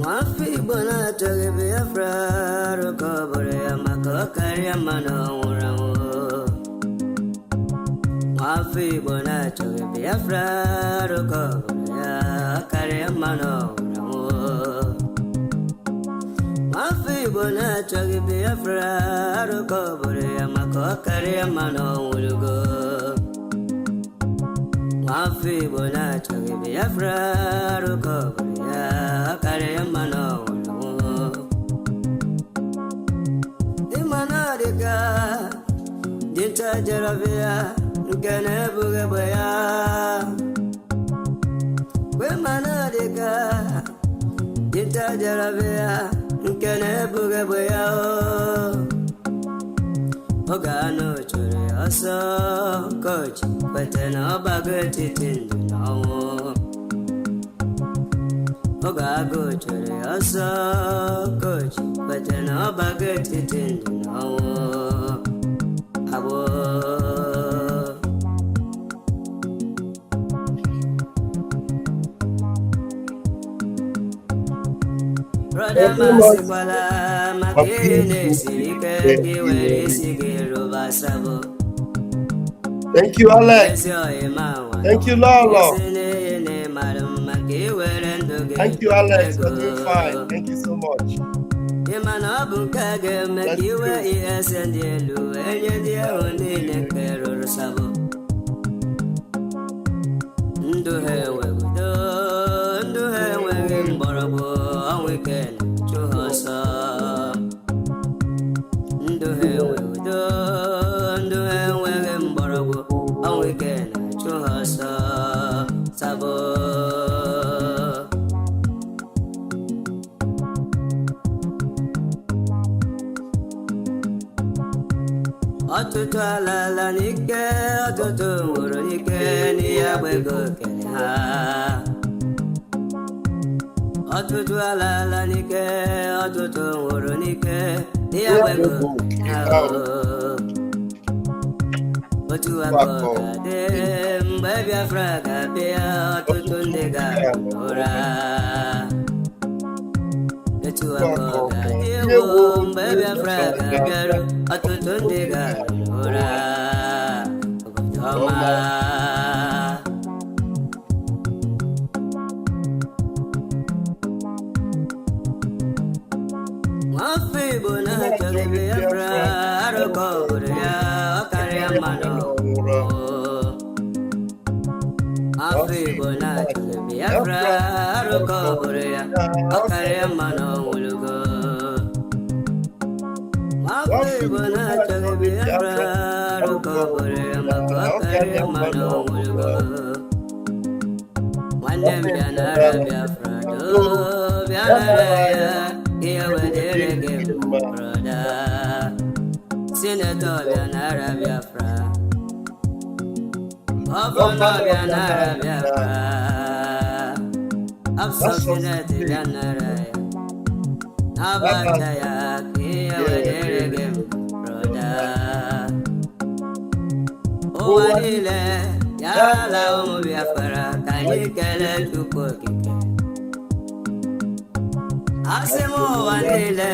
Mafi bona toge Biafra Rokobore Amako Kariamano Uramo Mafi bona toge Biafra Rokobore Kariamano Uramo Mafi bona toge Biafra Rokobore Amako Kariamano Urugo Mafi bona toge Biafra Rokobore Kariamano Imanadika Dinta Jaravia Gane Bugabaya Wemanadika Dinta Jaravia Gane Bugabaya Ogano Chore Aso Coach Patena Bagati Tindino Ogago chere asa coach, but no baget it in no abo. Brother Masibala, Makine Sike, Kiweri Sigero Basabo. Thank you, Alex. Thank you, Lolo. Thank you, Alex. You're doing fine. Thank you so much. Otutu alala nike, otutu muru nike, ni abwego kenya. Otutu alala nike, otutu muru nike, ni abwego kenya. Otu akoka de, mbebi afraka bia, otutu ndega ora. Otu akoka de, mbebi afraka bia, otutu ndega ora. Obama. Mafi bona toge Biafra Rokoburia Kariamano Mafi bona toge Biafra Rokoburia Kariamano Ulugo Mafi bona toge Biafra Rokoburia Kariamano Ulugo Mandem Bianara Biafra do Bianara Here we did again, brother. Senator Bianara Biafra. Governor Bianara Biafra. Absolutely Bianara. Sabotage. Here we did again, brother. Oh, Anile, Yala Biafra. Can you get it to cook it? Asemo wanile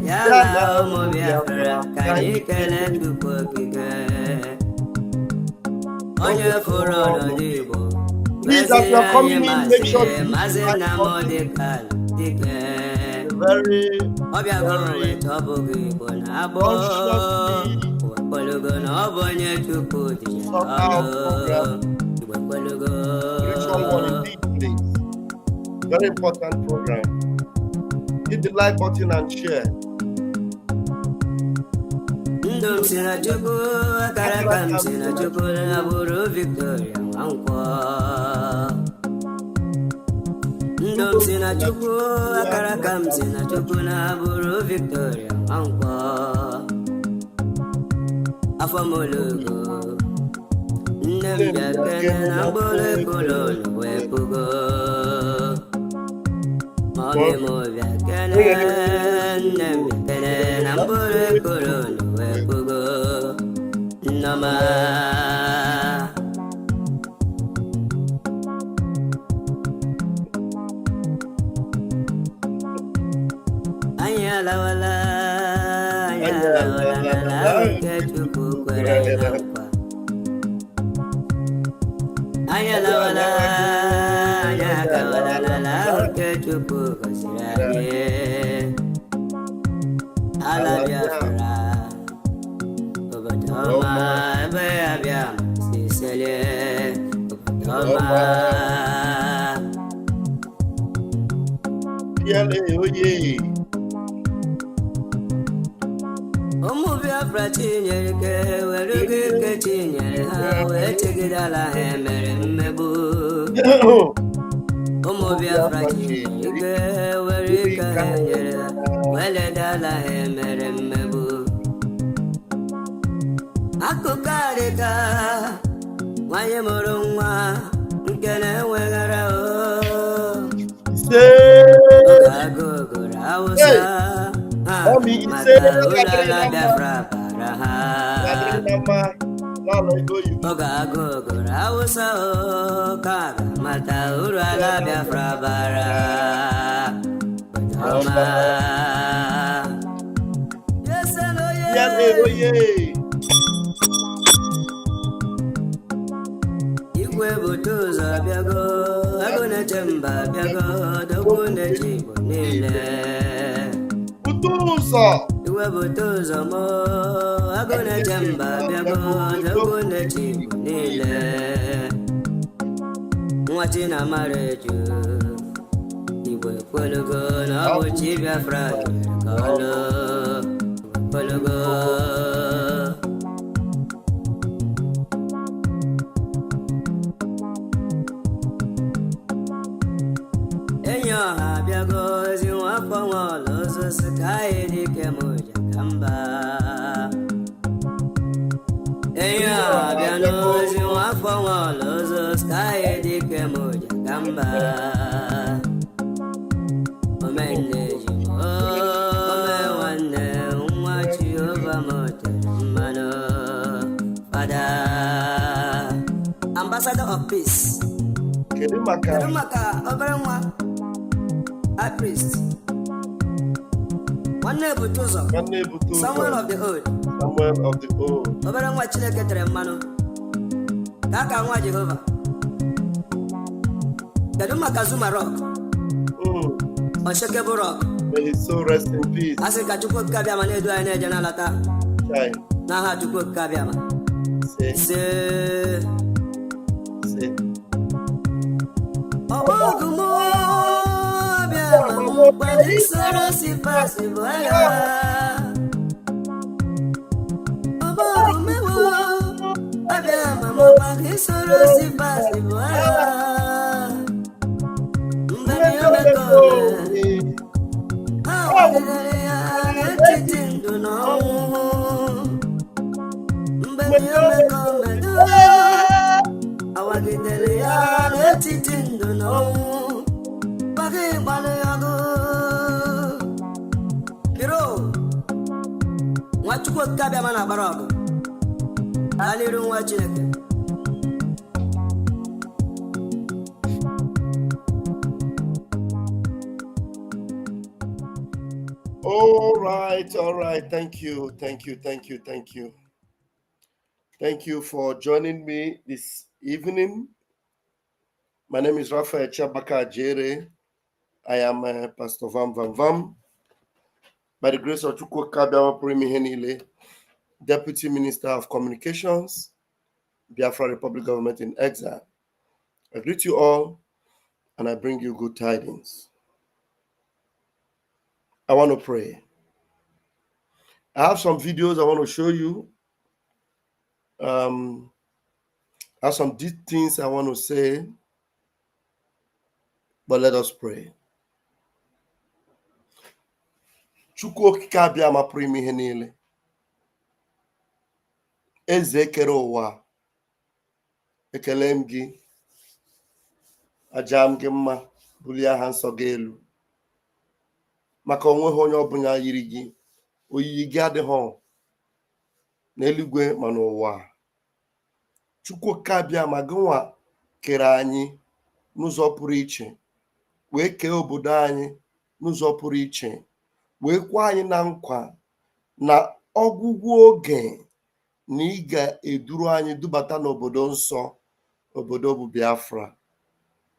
yala mo Biafra kanikele tukokike onye furo no dibo Please, as you are coming in, make sure you mazena modikal dike very obiagoro tobugi bona abo polugo no bonye tuku di very important program. Hit the like button and share. Ndum sina juku, akarakam sina juku, naburu Victoria Mankwa. Ndum sina juku, akarakam sina juku, naburu Victoria Mankwa. Afamolugo, ndembya kene nambole kulo wepugo. Mami movia kene, ndembya kene nambole kulo wepugo. Nama. Anyalawala, nke Chukwu kwere na nkwa. Anyalawala, nke Chukwu gọziri anyị. Ala Biafra, obodo ọma, ebe ya bịa sisele, obodo ọma. Ụmụ Biafra tinyere ike were ego ike tinyere ha wee chegide ala ha emere mmegbu. Ụmụ Biafra tinyere ike were ike ha nyere ha wee leda ala ha emere mmegbu. Akụkọ adịka nwanyị mụrụ nwa nke na-enweghara oge agụgụrụ Hausa maka ụlọala Biafra bara ha. Oge agụgụrụ Hausa ka ga-amata uru ala Biafra bara ọma. Igwe bute ụzọ bịago, agụ na-eche mba bịago, dogbu na-eche Igbo niile. Igwe bute ụzọ mụ, agụ na-eche mba bịago, dogbu na-eche Igbo niile. Nwa chi na-amara eju, Igbo ekwelugo na ọ bụ chi Biafra jere ka ọlụ. Ekwelugo. Enyi ọha abịago ozi nwafọ nwaọlụ ozosi ka anyị dike m jakamba. Enyi ọha abịa n'ozi nwafọ nwaọlụ ozosi ka anyị dike m jakamba. Omenne ji m ome nwanne nwa Jehova m tere mmanụ. Fada Ambassador of Peace. Kedu maka obere nwa High Priest nwanne ebute ụzọ Samuel of the Old obere nwa Chineke tere mmanụ ka aka nwa Jehova. Kedu maka Zuma Rock Unshakable Rock. May his soul rest in peace. Asị ka Chukwu okike abịama na-edu anyị na-eje n'alata n'aha Chukwu okike abịama. Ọgbọgụmụ abịama mkpali soro si pasi bụ agha. Ọgbọgụmewo abịama mkpali soro si pasi bụ agha. Mbani omekome ha wagidere ya n'etiti ndụ na ọnwụ. Mbani omekome awagidere ya n'etiti ndụ na ọnwụ. Gbaga ịgbalị ọgụ biro Nwachukwu okike abịama na-agbara ọgụ aliru nwa Chineke. All right. Thank you for joining me this evening. My name is Raphael Chabaka Jere. I am Pastor Vam Vam Vam. By the grace of Chukwu Kabiama Primi Henile, Deputy Minister of Communications, Biafra Republic Government in Exile. I greet you all and I bring you good tidings. I want to pray. I have some videos I want to show you. I have some deep things I want to say, but let us pray. Chukwu okike abịama pụrụ ime ihe niile. Eze kere ụwa, ekele m gị, aja m gị mma, bulie aha nsọ gị elu. Maka onweghị onye ọbụla yiri gị, oyiyi gị adịghị n'eluigwe ma n'ụwa. Chukwu okike abịama gị nwa kere anyị n'ụzọ pụrụ iche, wee kee obodo anyị n'ụzọ pụrụ iche, wee kwa anyị na nkwa na ọgwụgwụ oge na ị ga-eduru anyị dubata n'obodo nsọ, obodo bụ Biafra,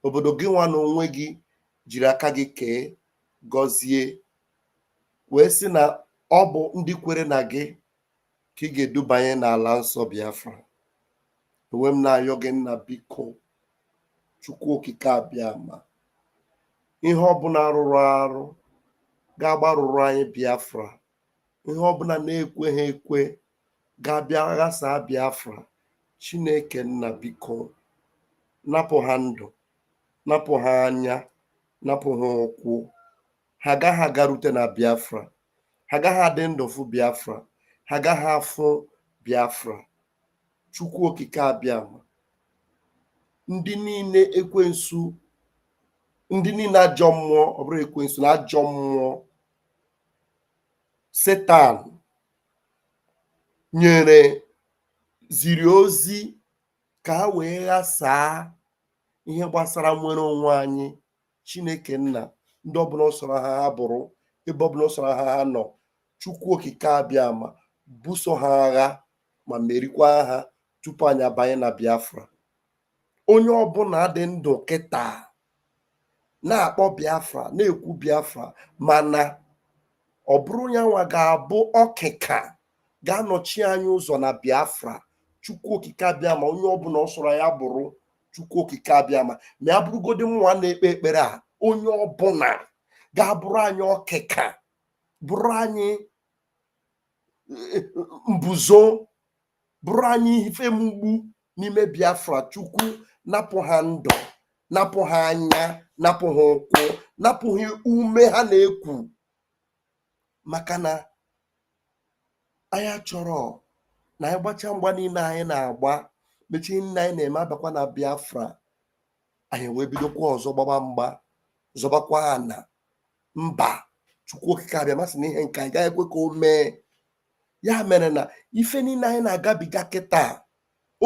obodo gị nwa na onwe gị jiri aka gị kee, gọzie, wee sị na ọ bụ ndị kwere na gị ka ị ga-edubanye n'ala nsọ Biafra. Onwe m na-ayọ gị nna, biko Chukwu okike abịama, ihe ọbụla rụrụ arụ ga-agbarụrụ anyị Biafra, ihe ọbụla na-ekweghị ekwe ga-abịa ghasaa Biafra, Chineke nna biko napụ ha ndụ, napụ ha anya, napụ ha ụkwụ. Ha agaghị agarute na Biafra, ha agaghị adị ndụ fụ Biafra, ha agaghị afụ Biafra. Chukwu okike abịama, ndị niile ekwensu, ndị niile ajọ mmụọ, ọ bụrụ ekwensu na ajọ mmụọ, Setan ziri ozi ka ha wee ghasaa ihe gbasara nwere onwe anyị, Chineke nna, ndị ọbụla sọrọ ha bụrụ, ebe ọbụla sọrọ ha nọ, Chukwu okike abịama buso ha agha ma merikwa ha tupu anyị abanye na Biafra. Onye ọbụla dị ndụ kịta na-akpọ Biafra, na-ekwu Biafra, mana ọ bụrụ ya nwa ga-abụ ọkịka ga-anọchi anyị ụzọ na Biafra, Chukwu okike abịama, onye ọbụla ọ sọrọ ya bụrụ, Chukwu okike abịama, ma ya bụrụgodi nwa na-ekpe ekpere a, onye ọbụla ga-abụrụ anyị ọkịka, bụrụ anyị mbuzo, bụrụ anyị ife mgbu n'ime Biafra, Chukwu napụ ha ndụ, napụ ha anya, napụ ha ụkwụ, napụ ha ume ha na-eku, maka na anyị achọrọ na anyị gbacha mgba niile anyị na-agba, mechie nne anyị na-eme, abakwa na Biafra, anyị wee bidokwa ọzọ gbaba mgba, zọbakwa ana mba. Chukwu okike abịa masị na ihe nke anyị gaghị ekwe ka o mee. Ya mere na ife niile anyị na-agabiga kịta,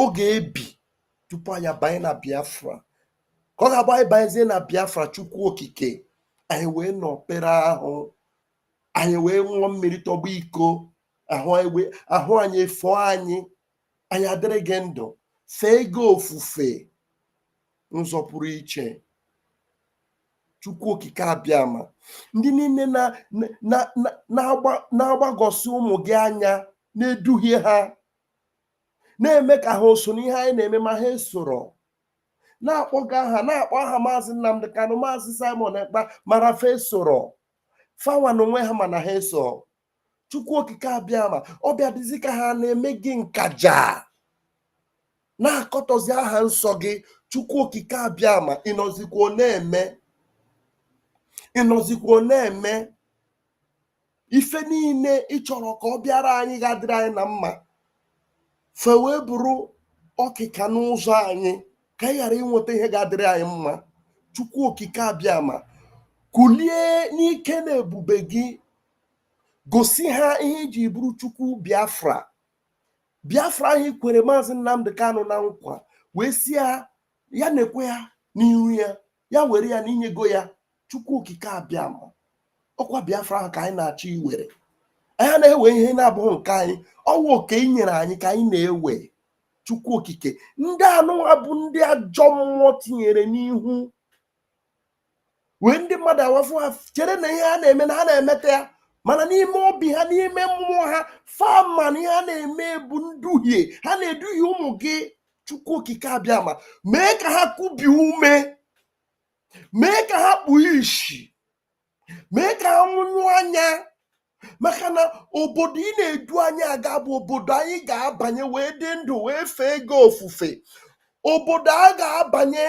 oge ebi tupu anyị abanye na Biafra, ka ọ ga-agba anyị banyezie na Biafra, Chukwu okike, anyị wee nọ kpere ahụ, anyị wee ṅụọ mmiri tọgbọ iko, ahụ anyị efọọ anyị adịrị gị ndụ, fee gị ofufe n'ụzọ pụrụ iche. Chukwu okike abịama, ndị niile na-agbagọsị ụmụ gị anya, na-eduhie ha, na-eme ka ha oso n'ihe anyị na-eme ma ha esoro, na-akpọga aha, na-akpọ aha Maazị Nnamdi Kanu, Maazị Simon Ekpa, mara fa esoro, fawa na onwe ha mana ha eso. Chukwu okike abịama, ọbịa dịzi ka ha na-eme gị nkaja, na-akọtọzi aha nsọ gị. Chukwu okike abịama, ịnọzikwa na-eme ife niile ị chọrọ ka ọ bịara anyị ga-adịrị anyị na mma, fe wee bụrụ ọkịka n'ụzọ anyị ka anyị ghara inweta ihe ga-adịrị anyị mma. Chukwu okike abịama, kulie n'ike na ebube gị, gosi ha ihe iji bụrụ Chukwu Biafra. Biafra ahụ ikwere Maazị Nnamdi Kanu na nkwa, wee si ya na-ekwe ya n'ihu ya were ya n'inyego ya. Chukwu okike abịama, ọkwa Biafra ahụ ka anyị na-achọ iwere. Anyị na-ewe ihe na-abụghị nke anyị, ọwụ oke i nyere anyị ka anyị na-ewe. Chukwu okike, ndị anụnwa bụ ndị ajọ mmụọ tinyere n'ihu, wee ndị mmadụ awafu ha chere na ihe ha na-eme na ha na-emeta ya, mana n'ime obi ha, n'ime mmụọ ha, fama na ihe ha na-eme bụ nduhie. Ha na-eduhie ụmụ gị. Chukwu okike abịama, mee ka ha kubi ume, mee ka ha kpuo isi, mee ka ha nwụnyụ anya, maka na obodo ị na-edu anyị aga bụ obodo anyị ga-abanye wee dị ndụ, wee fee gị ofufe. Obodo a ga-abanye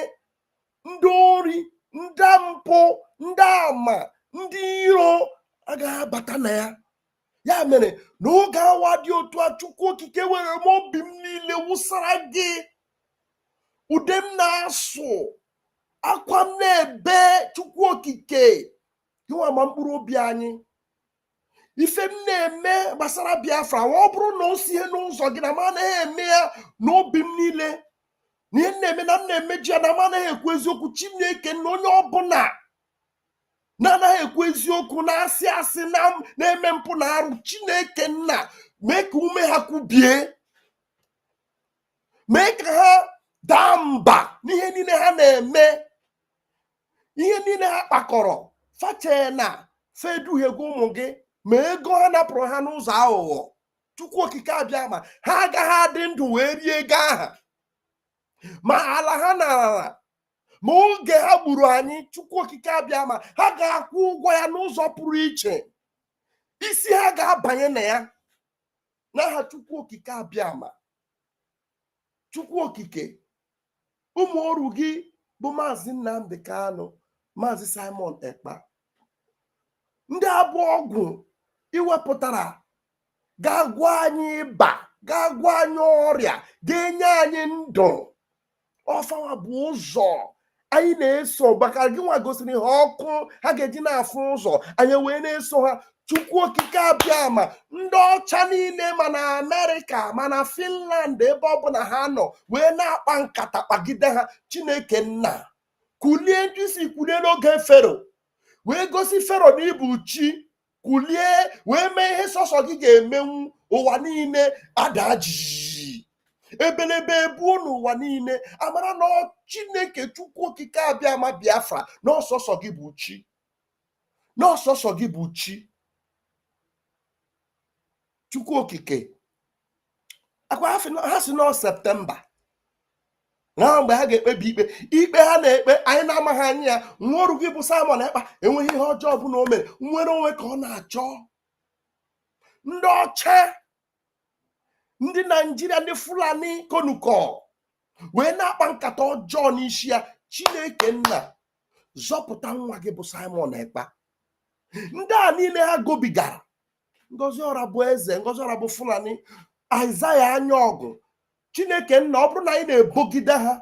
ndị ori, ndị mpụ, ndị ama, ndị iro agaghị abata na ya. Ya mere n'oge awa dị otu a, Chukwu okike, were m obi m niile wụsara gị, ude m na-asụ, akwa m na-ebe. Chukwu okike, gịnwa ma mkpụrụ obi anyị, ife m na-eme gbasara Biafra, ọ bụrụ na o si ihe n'ụzọ gị na m anaghị eme ya n'obi m niile, na ihe na-eme na m na-emeji ya na m anaghị ekwu eziokwu, Chineke na onye ọbụla na-anaghị ekwu na-ekwu eziokwu na-asị asị na-eme mpụ na arụ, Chineke nna mee ka ume ha kwubie, mee ka ha daa mba n'ihe niile ha na-eme, ihe niile ha kpakọrọ fachee na feduhiego ụmụ gị ma ego ha napụrụ ha n'ụzọ aghụghọ. Chukwu okike abịa ma ha agaghị adị ndụ wee rie ego aha, ma ala ha na ma oge ha gburu anyị. Chukwu okike abịa ma ha ga-akwụ ụgwọ ya n'ụzọ pụrụ iche, isi ha ga-abanye na ya n'aha Chukwu okike abịa ma. Chukwu okike, ụmụ oru gị bụ Maazị Nnamdi Kanu, Maazị Simon Ekpa, ndị abụ ọgwụ iwepụtara ga-agwọ anyị ịba, ga-agwọ anyị ọrịa, ga-enye anyị ndụ. Ọfawa bụ ụzọ anyị na-eso, maka gị nwa gosiri ha ọkụ ha ga-eji na-afụ ụzọ, anyị wee na-eso ha. Chukwu okike abịa ma ndị ọcha niile ma na Amerịka ma na Finland, ebe ọbụla ha nọ, wee na-akpa nkata kpagide ha. Chineke nna, kulie ndị isi kulie n'oge Fero, wee gosi Fero na ịbụ chi. Kulie wee mee ihe sọsọ gị ga-emenwu, ụwa niile ada jijiji, ebelebe ebuo n'ụwa niile amara na Chineke Chukwu okike abịa ma Biafra na ọsọsọ gị bụ chi, na ọsọsọ gị bụ chi. Chukwu okike, akwa ha si na Septemba na mgbe ha ga-ekpebi ikpe ha na-ekpe, anyị na-amaghị anya ya. Nwa ọrụ gị bụ Simon Ekpa enweghị ihe ọjọọ ọbụla o mere, nwere onwe ka ọ na-achọ. Ndị ọcha, ndị Naijiria, ndị Fulani konukọ wee na-akpa nkata ọjọọ n'isi ya. Chineke nna, zọpụta nwa gị bụ Simon Ekpa. Ndị a niile ha gobigara, Ngozi Ọra bụ eze, Ngozi Ọra bụ Fulani, Aịzaya anya ọgụ. Chineke nna, ọ bụrụ na anyị na-ebogide ha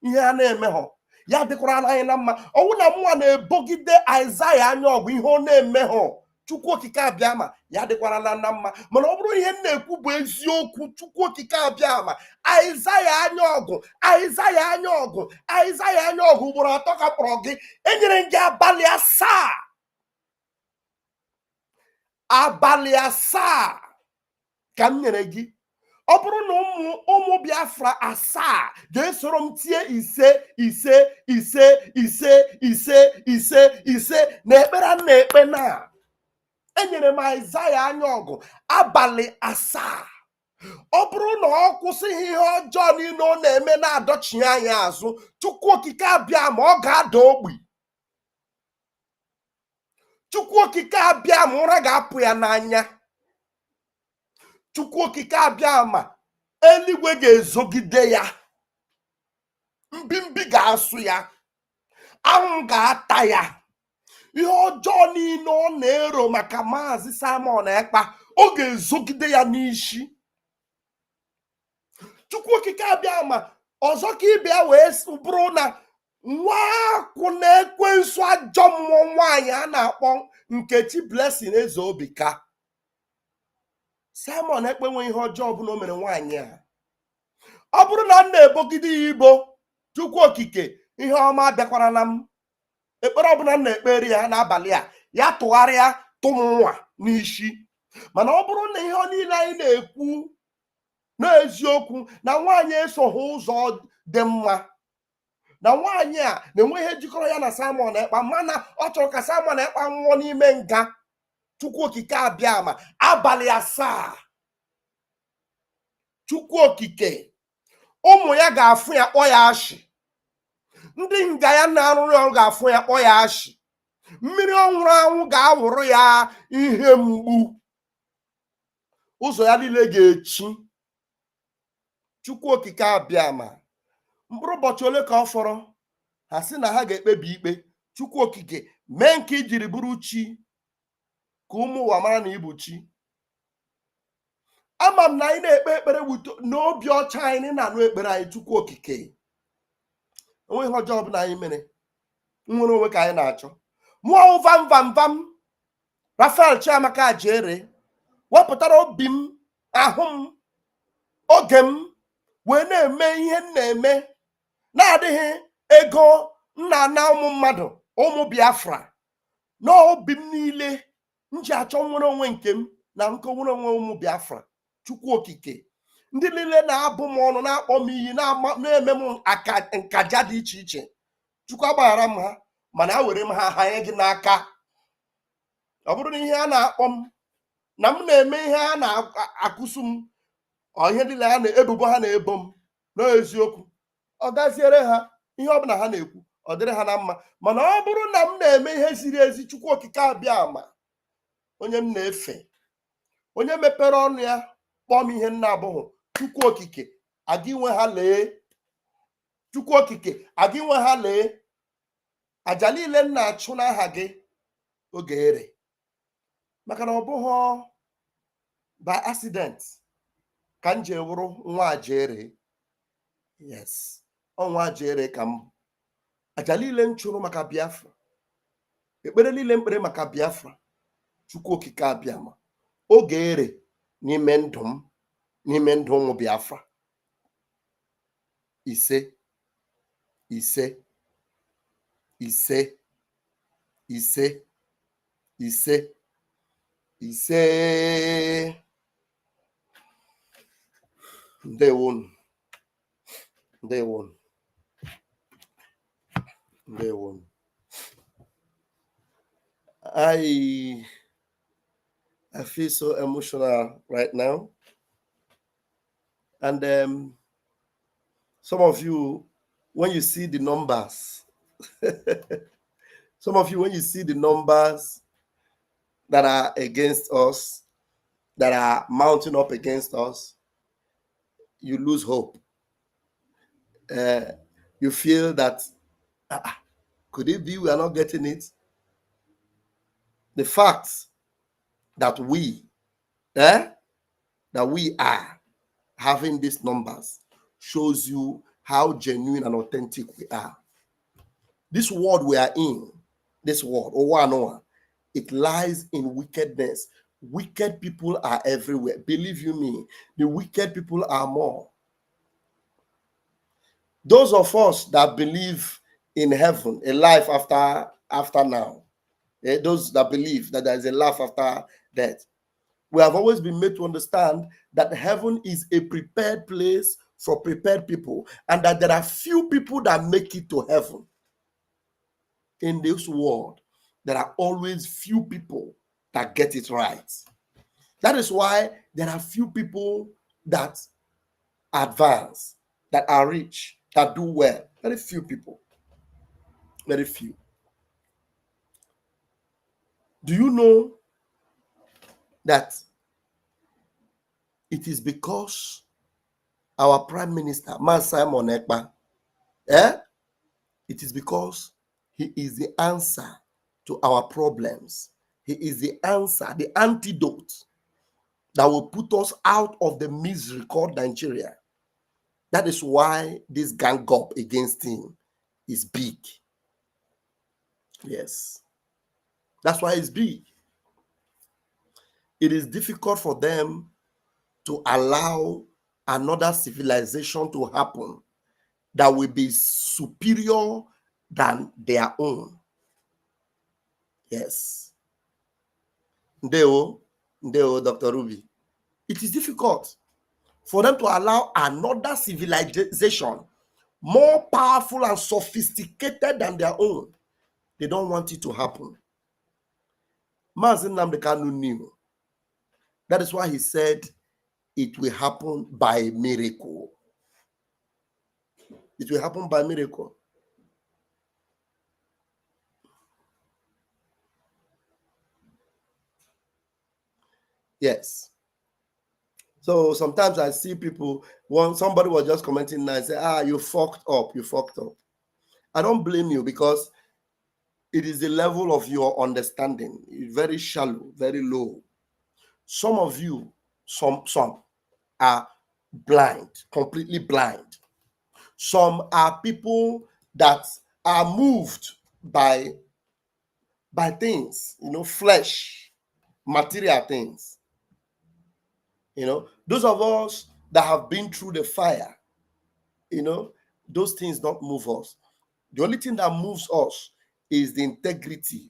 ihe ha na-eme ha, ya dịkwara anyị na mma. Ọnwụ na mụnwa na-ebogide Aịzaya anya ọgụ ihe ọ na-eme ha, Chukwu okike abịa ma ya dịkwara na mma. Mana ọ bụrụ ihe m na-ekwu bụ eziokwu, Chukwu okike abịa ma Aịzaya anya ọgụ, Aịzaya anya ọgụ, Aịzaya anya ọgụ ugboro 3 ka kpọrọ gị. Enyere gị abalị 7, abalị 7 ka m nyere gị. Ọ bụrụ na ụmụ Biafra 7 ga-esoro m tie 5 5 5 5 5 5 5 na ekpere a na-ekpe na, enyere m Aịzaya anya ọgụ abalị 7. Ọ bụrụ na ọ kwụsịghị ihe ọjọọ niile ọ na-eme na-adọchie anyị azụ, Chukwu okike abịa ma ọ ga-ada ogbi. Chukwu okike abịa ma ụra ga-apụ ya n'anya. Chukwu okike abịa ma eluigwe ga-ezogide ya, mbimbi ga-asụ ya, anwụ ga-ata ya. Ihe ọjọọ niile ọ na-ero maka Maazị Simon Ekpa, ọ ga-ezogide ya n'isi. Chukwu okike abịa ma ọzọ ka ịbịa wee bụrụ na nwa akwụ na-ekwensu ajọ mmụọ nwaanyị a na-akpọ Nkechi Blessing Ezeobika. Simon Ekpa enweghị ihe ọjọọ ọbụla o mere nwaanyị a. Ọ bụrụ na m na-ebogide ya ibo, Chukwu okike ihe ọma bịakwara na m. Ekpere ọbụla m na-ekpere ya n'abalị a, ya tụgharịa tụmụnwa n'isi. Mana ọ bụrụ na ihe niile anyị na-ekwu n'eziokwu, na nwaanyị esoghị ụzọ dị mma, na nwaanyị a na-enwe ihe jikọrọ ya na Simon Ekpa, mana ọ chọrọ ka Simon Ekpa nwụọ n'ime nga, Chukwu okike abịa ma abalị 7, Chukwu okike ụmụ ya ga-afụ ya kpọ ya ashị. Ndị nga ya na-arụrụ ọrụ ga-afụ ya kpọ ya ashị. Mmiri ọnwụrụ anwụ ga-awụrụ ya ihe mgbu. Ụzọ ya niile ga-echi. Chukwu okike abịa ma mkpụrụ ụbọchị ole ka ọ fọrọ, ha sị na ha ga-ekpebi ikpe. Chukwu okike mee nke ijiri bụrụ chi, ka ụmụ ụwa mara na ịbụ chi. Ama m na anyị na-ekpe ekpere n'obi ọcha, anyị na-anụ ekpere anyị. Chukwu okike onweghị ọjọọ ọbụla anyị mere, nwere onwe ka anyị na-achọ. Mụọ vam vam vam Rafael Chiamaka Jere wepụtara obi m, ahụ m, oge m wee na-eme ihe m na-eme, na-adịghị ego nna na ụmụ mmadụ, ụmụ Biafra. n'obi m niile m ji achọ nwere onwe nke m na nke nwere onwe ụmụ Biafra. Chukwu okike, ndị niile na-abụ m ọnụ, na-akpọ m iyi, na-eme m nkaja dị iche iche, Chukwu agbaghara m ha, mana a were m ha hanye gị n'aka. Ọ bụrụ na ihe a na-akpọ m na m na-eme ihe a na-akụsu m, ihe niile ha na-ebubo ha na-ebo m n'eziokwu, ọ gaziere ha. Ihe ọbụla ha na-ekwu ọ dịrị ha na mma. Mana ọ bụrụ na m na-eme ihe ziri ezi, Chukwu okike abịa ama, onye m na-efe, onye mepere ọnụ ya kpọọ m ihe nna abụghị, Chukwu okike aga inwe ha lee. Chukwu okike aga inwe ha lee. Aja niile m na-achụ n'aha gị oge ere, maka na ọ bụghị by accident ka m ji wụrụ nwa Ajere. Yes, ọnwa Ajere ka m. Aja niile m chụrụ maka Biafra, ekpere niile m kpere maka Biafra, Chukwu okike abịa ma oge ere n'ime ndụ m, n'ime ndụ ụmụ Biafra. Ise ise ise ise ise ise. Ndewonu, ndewonu, ndewonu. I feel so emotional right now. And some of you, when you see the numbers, some of you, when you see the numbers that are against us, that are mounting up against us, you lose hope. You feel that, could it be we are not getting it? The fact that we are having these numbers shows you how genuine and authentic we are. This world we are in, this world, Noah, it lies in wickedness. Wicked people are everywhere. Believe you me, the wicked people are more. Those of us that believe in heaven, a life after now, those that believe that there is a life after death, we have always been made to understand that heaven is a prepared place for prepared people, and that there are few people that make it to heaven. In this world, there are always few people that get it right. That is why there are few people that advance, that are rich, that do well. Very few people. Very few. Do you know that it is because our Prime Minister, Man Simon Ekpa, it is because he is the answer to our problems. He is the answer, the antidote that will put us out of the misery called Nigeria. That is why this gang up against him is big. Yes. That's why it's big. It is difficult for them to allow another civilization to happen that will be superior than their own. Yes. Ndeo, Dr. Ruby. It is difficult for them to allow another civilization more powerful and sophisticated than their own. They don't want it to happen. Mazi Nnamdi Kanu knew. That is why he said it will happen by miracle. It will happen by miracle. Yes. So sometimes I see people, when somebody was just commenting and I say, you fucked up, you fucked up. I don't blame you, because it is the level of your understanding. It's very shallow, very low. Some of you, some are blind, completely blind. Some are people that are moved by things, flesh, material things. Those of us that have been through the fire, those things don't move us. The only thing that moves us is the integrity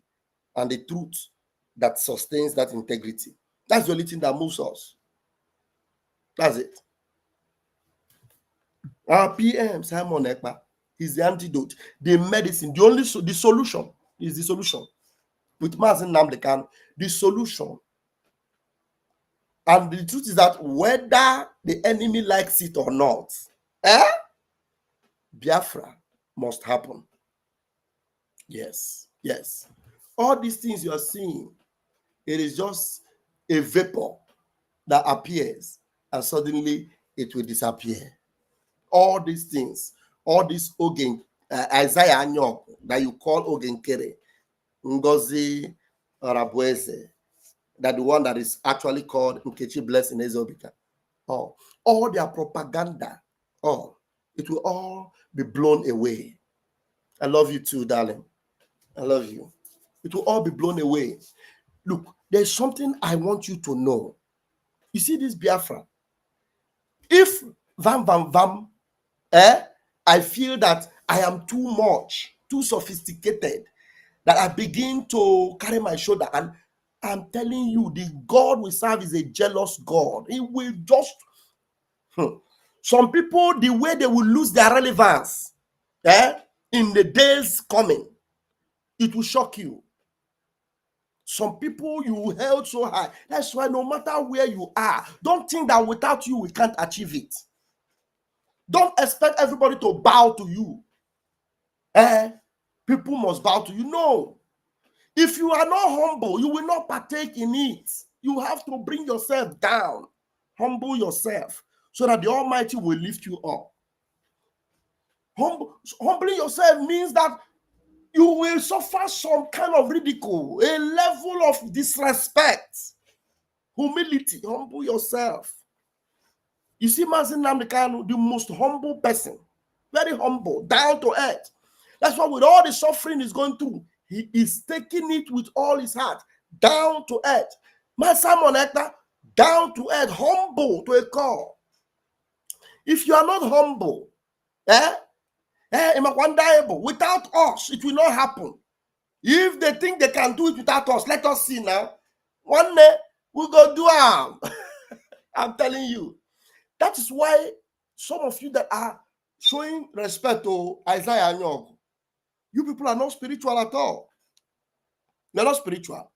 and the truth that sustains that integrity. That's the only thing that moves us. That's it. Our PM, Simon Ekpa, is the antidote, the medicine, the solution is the solution. With Mazin Namdekan, the solution. And the truth is that whether the enemy likes it or not, Biafra must happen. Yes, yes. All these things you're seeing, it is just a vapor that appears and suddenly it will disappear. All these things, all this Ogen, Isaiah Anyok that you call Ogenkere, Ngozi Arabueze, that the one that is actually called Nkechi Blessing Ezobika, all their propaganda, it will all be blown away. I love you too, darling. I love you. It will all be blown away. Look, there's something I want you to know. You see this Biafra? If I feel that I am too much, too sophisticated, that I begin to carry my shoulder, and I'm telling you, the God we serve is a jealous God. He will just... Some people, the way they will lose their relevance in the days coming, it will shock you. Some people you held so high. That's why no matter where you are, don't think that without you we can't achieve it. Don't expect everybody to bow to you. People must bow to you. No. If you are not humble, you will not partake in it. You have to bring yourself down. Humble yourself so that the Almighty will lift you up. Humbling yourself means that you will suffer some kind of ridicule, a level of disrespect. Humility, humble yourself. You see, Mazin Namdekan, the most humble person, very humble, down to earth. That's why with all the suffering he's going through, he is taking it with all his heart, down to earth. My Simon Ekpa, down to earth, humble to a core. If you are not humble, without us, it will not happen. If they think they can do it without us, let us see now. One day, we'll go do it. I'm telling you. That is why some of you that are showing respect to Isaiah Anyog, you people are not spiritual at all. You're not spiritual.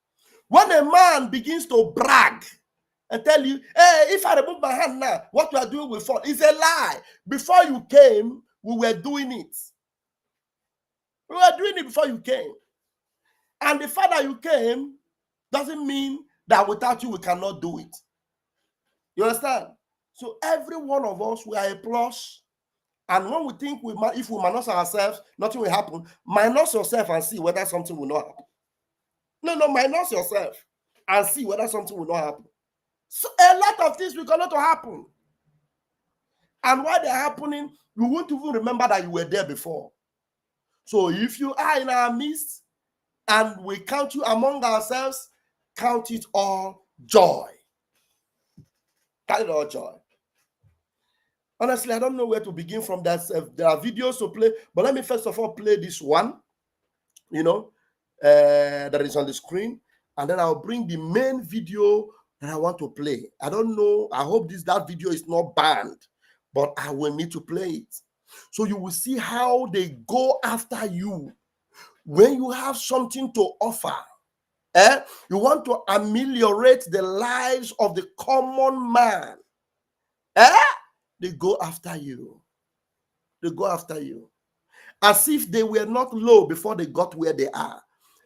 When a man begins to brag and tell you, hey, if I remove my hand now, what you are doing will fall. It's a lie. Before you came, we were doing it. We were doing it before you came. And the fact that you came doesn't mean that without you, we cannot do it. You understand? So every one of us, we are a plus. And when we think if we minus ourselves, nothing will happen. Minus yourself and see whether something will not happen. No, minus yourself and see whether something will not happen. So a lot of things will continue to happen. And while they're happening, you won't even remember that you were there before. So if you are in our midst and we count you among ourselves, count it all joy. Count it all joy. Honestly, I don't know where to begin from that. There are videos to play, but let me first of all play this one, that is on the screen, and then I'll bring the main video that I want to play. I don't know. I hope that video is not banned, but I will need to play it. So you will see how they go after you when you have something to offer. You want to ameliorate the lives of the common man. They go after you. They go after you. As if they were not low before they got where they are.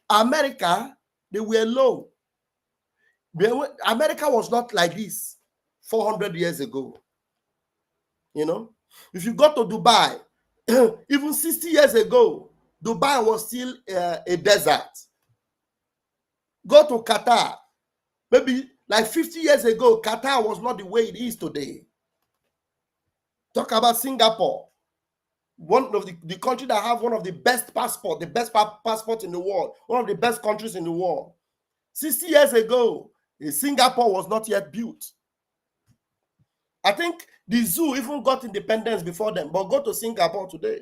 America, they were low. America was not like this 400 years ago. If you go to Dubai, even 60 years ago, Dubai was still a desert. Go to Qatar. Maybe like 50 years ago, Qatar was not the way it is today. Talk about Singapore, one of the country that have one of the best passport, the best passport in the world, one of the best countries in the world. 60 years ago, Singapore was not yet built. I think the zoo even got independence before them, but go to Singapore today.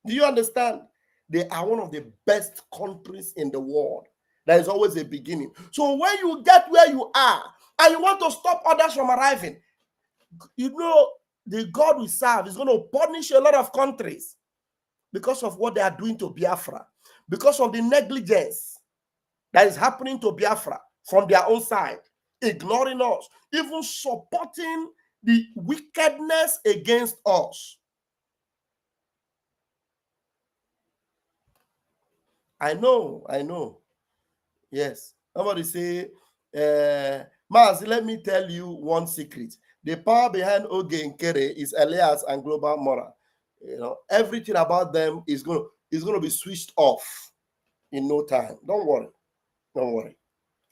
Do you understand? They are one of the best countries in the world. There is always a beginning. So when you get where you are and you want to stop others from arriving, you know the God we serve is going to punish a lot of countries because of what they are doing to Biafra, because of the negligence that is happening to Biafra from their own side, ignoring us, even supporting the wickedness against us. I know. Yes. Somebody say, Mars, let me tell you one secret. The power behind Oge and Kere is Elias and Global Mora. You know, everything about them is going to be switched off in no time. Don't worry.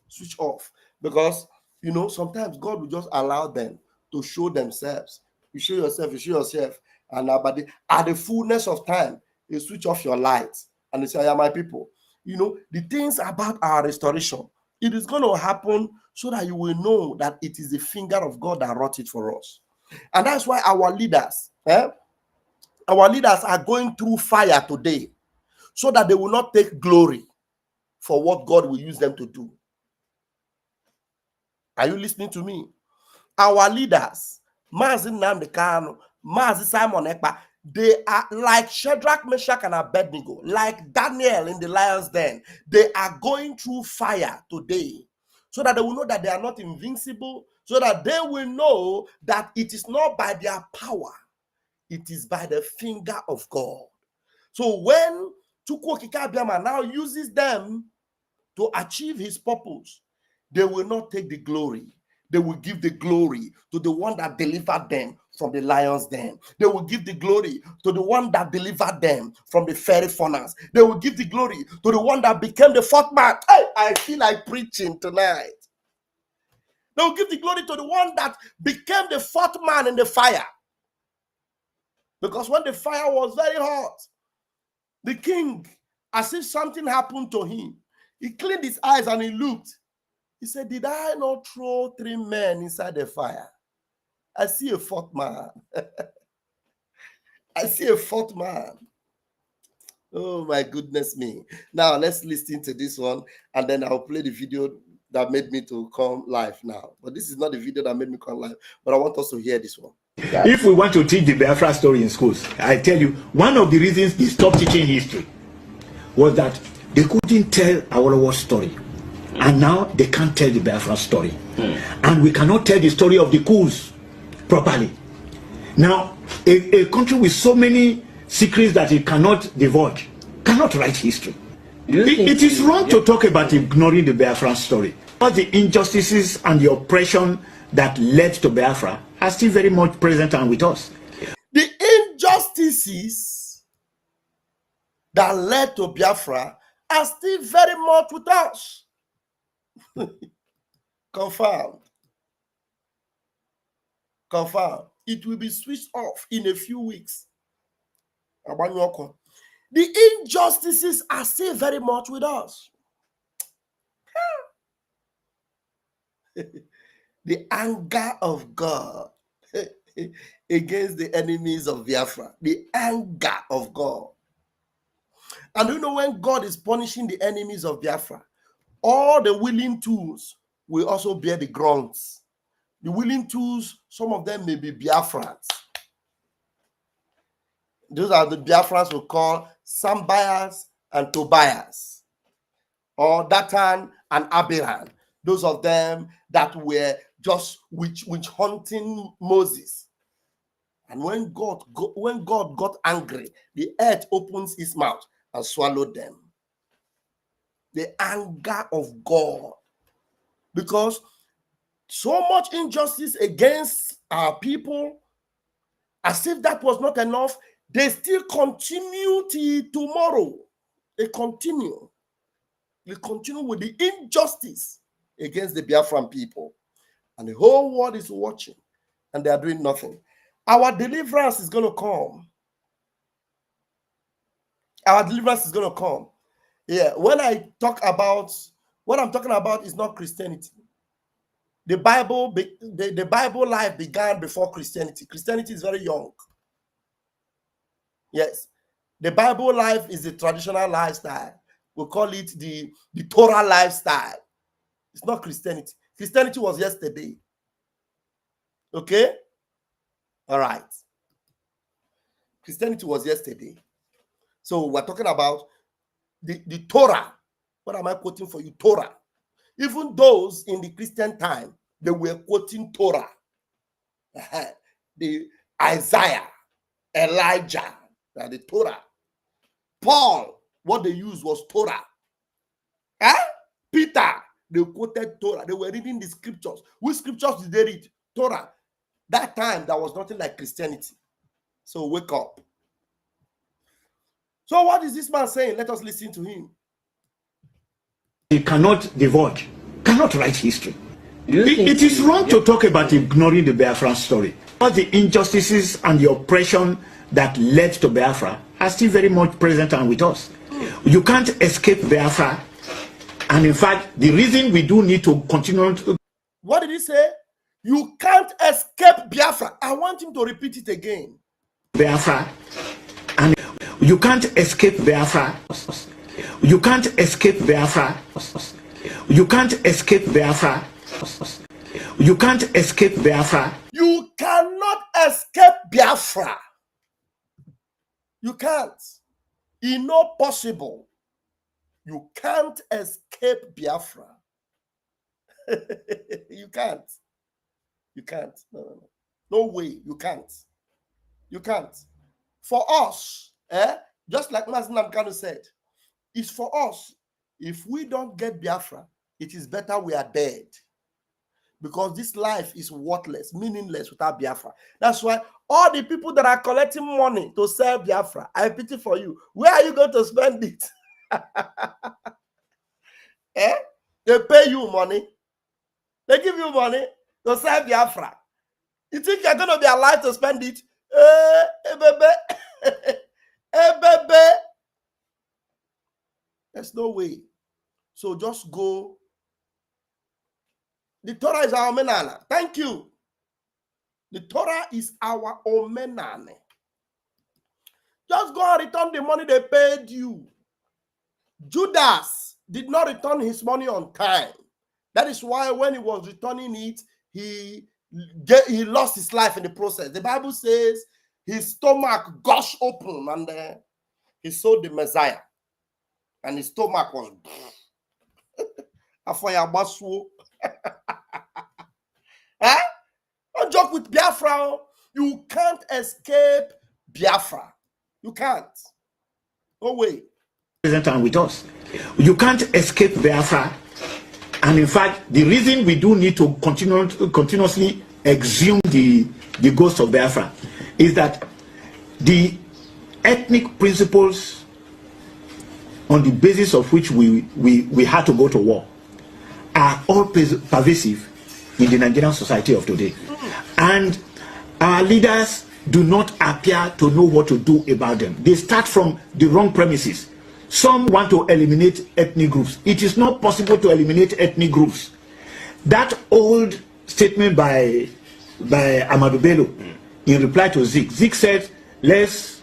Switch off. Because, you know, sometimes God will just allow them to show themselves. You show yourself. And at the fullness of time, you switch off your lights and they say, "Yeah, my people." You know, the things about our restoration, it is going to happen so that you will know that it is the finger of God that wrought it for us. And that's why our leaders are going through fire today so that they will not take glory for what God will use them to do. Are you listening to me? Our leaders, Mazi Nnamdi Kanu, Mazi Simon Ekpa, they are like Shadrach, Meshach, and Abednego, like Daniel in the lion's den. They are going through fire today so that they will know that they are not invincible, so that they will know that it is not by their power, it is by the finger of God. So when Chukwu Okike Abiama now uses them to achieve his purpose, they will not take the glory. They will give the glory to the one that delivered them from the lion's den. They will give the glory to the one that delivered them from the fiery furnace. They will give the glory to the one that became the fourth man. Hey, I feel like preaching tonight. They will give the glory to the one that became the fourth man in the fire. Because when the fire was very hot, the king, as if something happened to him, he cleaned his eyes and he looked. He said, "Did I not throw 3 men inside the fire? I see a fourth man." I see a fourth man. Oh my goodness me. Now let's listen to this one and then I'll play the video that made me to come live now. But this is not the video that made me come live, but I want us to hear this one. If we want to teach the Biafra story in schools, I tell you, one of the reasons they stopped teaching history was that they couldn't tell our story. And now they can't tell the Biafra story. And we cannot tell the story of the coups properly. Now, a country with so many secrets that it cannot divulge cannot write history. It is wrong to talk about ignoring the Biafra story. All the injustices and the oppression that led to Biafra are still very much present and with us. The injustices that led to Biafra are still very much with us. Confirmed. It will be switched off in a few weeks. The injustices are still very much with us. The anger of God against the enemies of Biafra. The anger of God. And you know, when God is punishing the enemies of Biafra, all the willing tools will also bear the grunts. The willing tools, some of them may be Biafrans. Those are the Biafrans we call Sambias and Tobias, or Datan and Abiram. Those of them that were just witch hunting Moses. And when God got angry, the earth opens its mouth and swallowed them. The anger of God. Because so much injustice against our people, as if that was not enough, they still continue till tomorrow. They continue with the injustice against the Biafran people. And the whole world is watching, and they are doing nothing. Our deliverance is going to come. Our deliverance is going to come. Yeah, when I talk about, what I'm talking about is not Christianity. The Bible life began before Christianity. Christianity is very young. Yes. The Bible life is the traditional lifestyle. We call it the Torah lifestyle. It's not Christianity. Christianity was yesterday. Okay? All right. Christianity was yesterday. So we're talking about the Torah. What am I quoting for you? Torah. Even those in the Christian time, they were quoting Torah. The Isaiah, Elijah, the Torah. Paul, what they used was Torah. Peter, they quoted Torah. They were reading the scriptures. Which scriptures did they read? Torah. That time, there was nothing like Christianity. So wake up. So what is this man saying? Let us listen to him. He cannot divulge, cannot write history. It is wrong to talk about ignoring the Biafra story. All the injustices and the oppression that led to Biafra are still very much present and with us. You can't escape Biafra. And in fact, the reason we do need to continue to... What did he say? You can't escape Biafra. I want him to repeat it again. Biafra. And you can't escape Biafra. You can't escape Biafra. You can't escape Biafra. You can't escape Biafra. You cannot escape Biafra. You can't. It's not possible. You can't escape Biafra. You can't. You can't. No way. You can't. You can't. For us, just like Mazen Namkanu said, it's for us. If we don't get Biafra, it is better we are dead. Because this life is worthless, meaningless without Biafra. That's why all the people that are collecting money to sell Biafra, I pity for you. Where are you going to spend it? They pay you money. They give you money to sell Biafra. You think you're going to be alive to spend it? Baby. There's no way. So just go. The Torah is our omenana. Thank you. The Torah is our omenana. Just go and return the money they paid you. Judas did not return his money on time. That is why when he was returning it, he lost his life in the process. The Bible says his stomach gushed open and he saw the Messiah. And his stomach was... Don't joke with Biafra. You can't escape Biafra. You can't. No way. Present and with us. You can't escape Biafra. And in fact, the reason we do need to continuously exhume the ghost of Biafra is that the ethnic principles on the basis of which we had to go to war are all pervasive in the Nigerian society of today. And our leaders do not appear to know what to do about them. They start from the wrong premises. Some want to eliminate ethnic groups. It is not possible to eliminate ethnic groups. That old statement by Amadou Bello in reply to Zik said, let's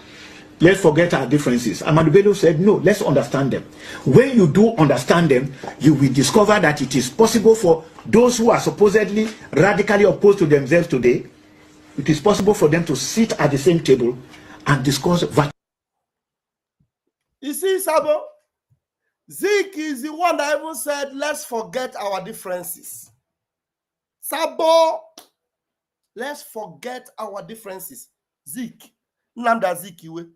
forget our differences. Amadou Bello said, no, let's understand them. When you do understand them, you will discover that it is possible for those who are supposedly radically opposed to themselves today, it is possible for them to sit at the same table and discuss that. You see, Sabo, Zik is the one that even said, let's forget our differences. Sabo, let's forget our differences. Zik, Namda Zikiwe.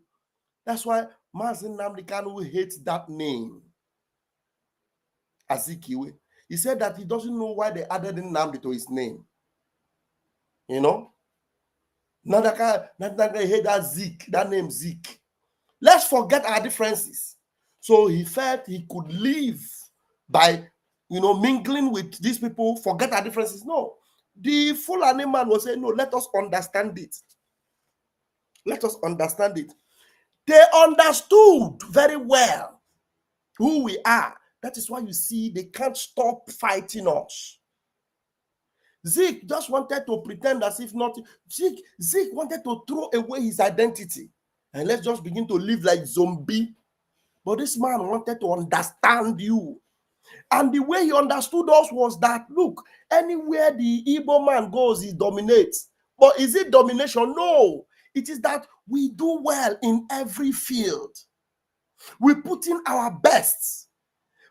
That's why Mazen Nnamdi Kanu hates that name. Azikiwe. He said that he doesn't know why they added Nnamdi to his name. You know? Now they hate that Zik, that name Zik. Let's forget our differences. So he felt he could live by, mingling with these people, forget our differences. No. The Fulani man was saying, no, let us understand it. Let us understand it. They understood very well who we are. That is why you see they can't stop fighting us. Zik just wanted to pretend as if nothing. Zik wanted to throw away his identity. and let's just begin to live like zombie. But this man wanted to understand you. And the way he understood us was that, look, anywhere the Igbo man goes, he dominates. But is it domination? No. It is that we do well in every field. We put in our best.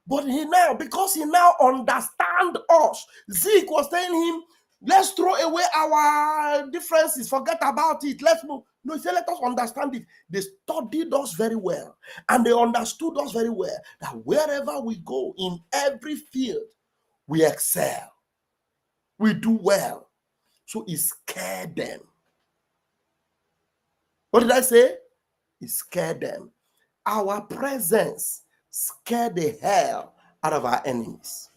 But because he now understands us, Zeke was telling him, let's throw away our differences, forget about it, let's move. No, he said, let us understand it. They studied us very well, and they understood us very well, that wherever we go, in every field, we excel. We do well. So he scared them. What did I say? He scared them. Our presence scared the hell out of our enemies.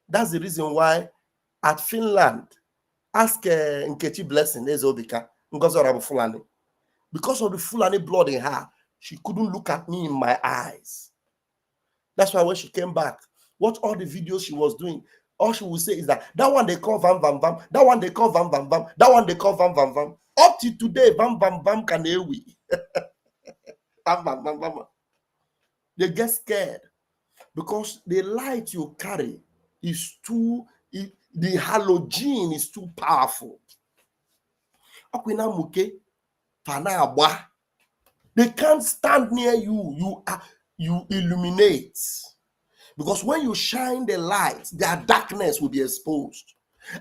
That's the reason why at Finland, ask Nkechi Blessing, Ezobika, Fulani. Because of the Fulani blood in her, she couldn't look at me in my eyes. That's why when she came back, watch all the videos she was doing, all she would say is that one they call Vam Vam Vam, that one they call Vam Vam Vam, that one they call Vam Vam Vam. Up to today, Vam Vam Vam Kanewi. Vam Vam Vam Vam. They get scared because the light you carry is too, the halogen is too powerful. They can't stand near you. You illuminate. Because when you shine the light, their darkness will be exposed.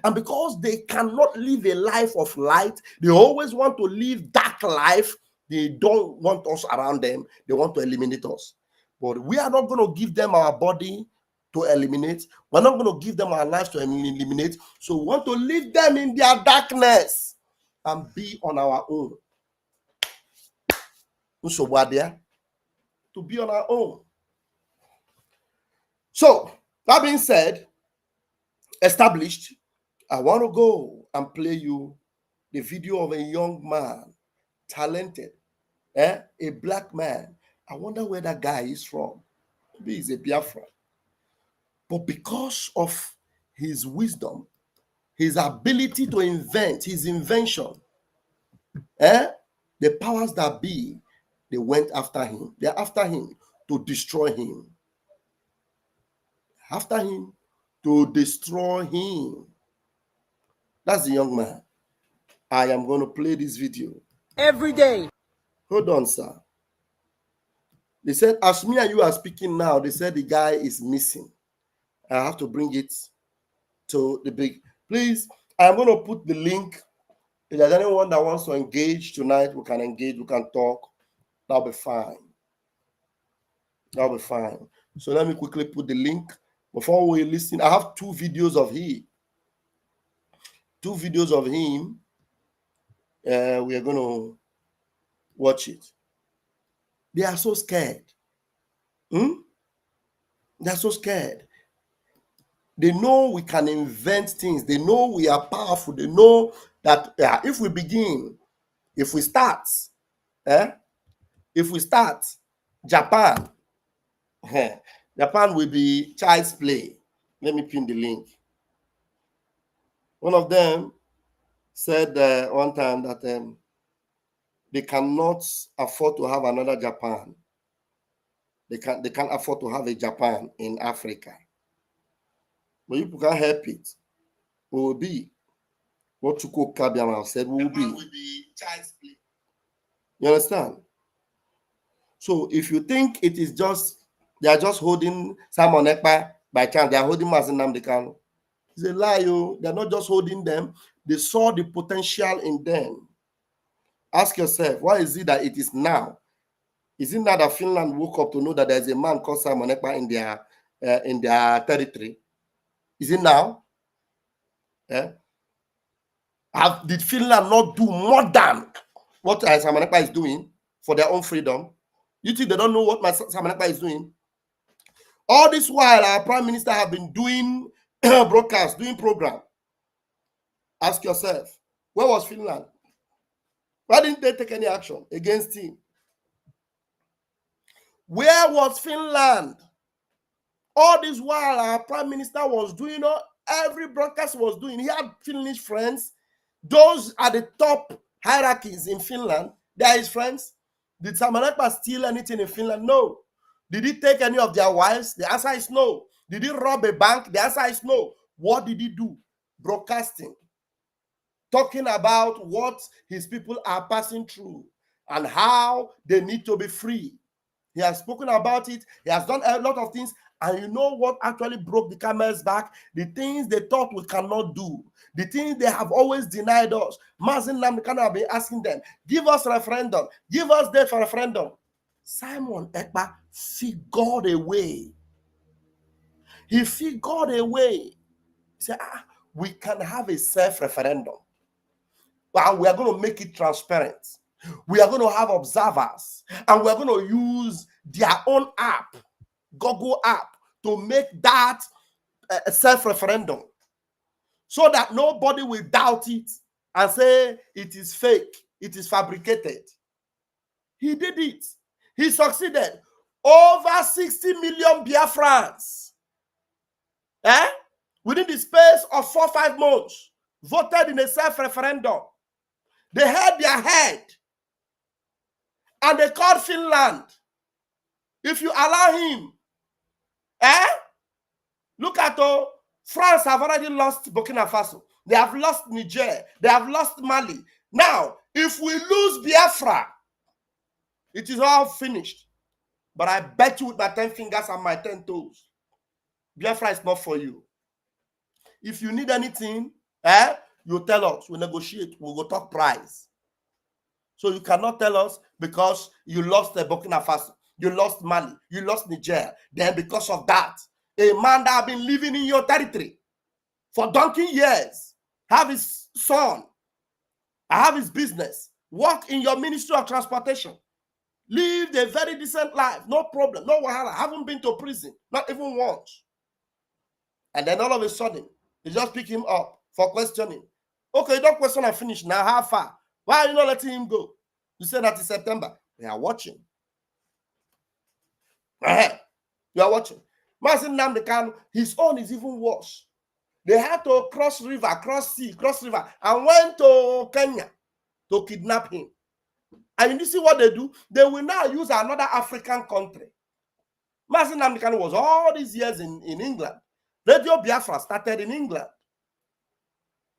And because they cannot live a life of light, they always want to live dark life. They don't want us around them. They want to eliminate us. But we are not going to give them our body to eliminate. We're not going to give them our lives to eliminate. So we want to leave them in their darkness and be on our own. So what there? To be on our own. So that being said, established, I want to go and play you the video of a young man, talented, a black man. I wonder where that guy is from. Maybe he's a Biafran. But because of his wisdom, his ability to invent, his invention, the powers that be, they went after him. They're after him to destroy him. After him to destroy him. That's the young man. I am going to play this video. Every day. Hold on, sir. They said, as me and you are speaking now, they said the guy is missing. I have to bring it to the big. Please, I'm going to put the link. If there's anyone that wants to engage tonight, we can engage, we can talk. That'll be fine. That'll be fine. So let me quickly put the link. Before we listen, I have two videos of him. Two videos of him. We are going to watch it. They are so scared. They are so scared. They know we can invent things. They know we are powerful. They know that if we begin, if we start, Japan, Japan will be child's play. Let me pin the link. One of them said one time that they cannot afford to have another Japan. They can't afford to have a Japan in Africa. But you can't help it. We will be what Chuko Kabiama said. We will be child's play. You understand? So if you think it is just they are just holding Simon Ekpa by chance, they are holding Mazinam Dekano. It's a lie. They're not just holding them. They saw the potential in them. Ask yourself, why is it that it is now? Is it now that Finland woke up to know that there's a man called Simon Ekpa in their territory? Is it now? Did Finland not do more than what Simon Ekpa is doing for their own freedom? You think they don't know what Simon Ekpa is doing? All this while, our prime minister have been doing broadcasts, doing program. Ask yourself, where was Finland? Why didn't they take any action against him? Where was Finland? All this while, our prime minister was doing, every broadcast was doing. He had Finnish friends. Those are the top hierarchies in Finland. They are his friends. Did Simon Ekpa steal anything in Finland? No. Did he take any of their wives? The answer is no. Did he rob a bank? The answer is no. What did he do? Broadcasting. Talking about what his people are passing through and how they need to be free. He has spoken about it. He has done a lot of things. And you know what actually broke the camel's back? The things they thought we cannot do. The things they have always denied us. Mazin Namdekan have been asking them, give us a referendum. Give us date for referendum. Simon Ekpa figured a way. He figured a way. He said, we can have a self-referendum. And we are going to make it transparent. We are going to have observers. And we are going to use their own app, Google app, to make that a self-referendum. So that nobody will doubt it and say it is fake, it is fabricated. He did it. He succeeded. Over 60 million Biafrans, within the space of 4 or 5 months, voted in a self-referendum. They held their head and they called Finland. If you allow him, look at France have already lost Burkina Faso. They have lost Niger. They have lost Mali. Now, if we lose Biafra, it is all finished. But I bet you with my 10 fingers and my 10 toes, Biafra is not for you. If you need anything, you tell us. We negotiate. We'll go talk price. So you cannot tell us because you lost Burkina Faso, you lost Mali, you lost Niger. Then because of that, a man that has been living in your territory for donkey years, have his son, have his business, work in your Ministry of Transportation, lived a very decent life, no problem, no wahala, haven't been to prison, not even once. And then all of a sudden, you just pick him up for questioning. Okay, don't question and finish. Now, how far? Why are you not letting him go? You said that in September. They are watching. You are watching. Mazin Namdekan, his own is even worse. They had to cross river, cross sea, cross river, and went to Kenya to kidnap him. And you see what they do? They will now use another African country. Mazin Namdekan was all these years in England. Radio Biafra started in England.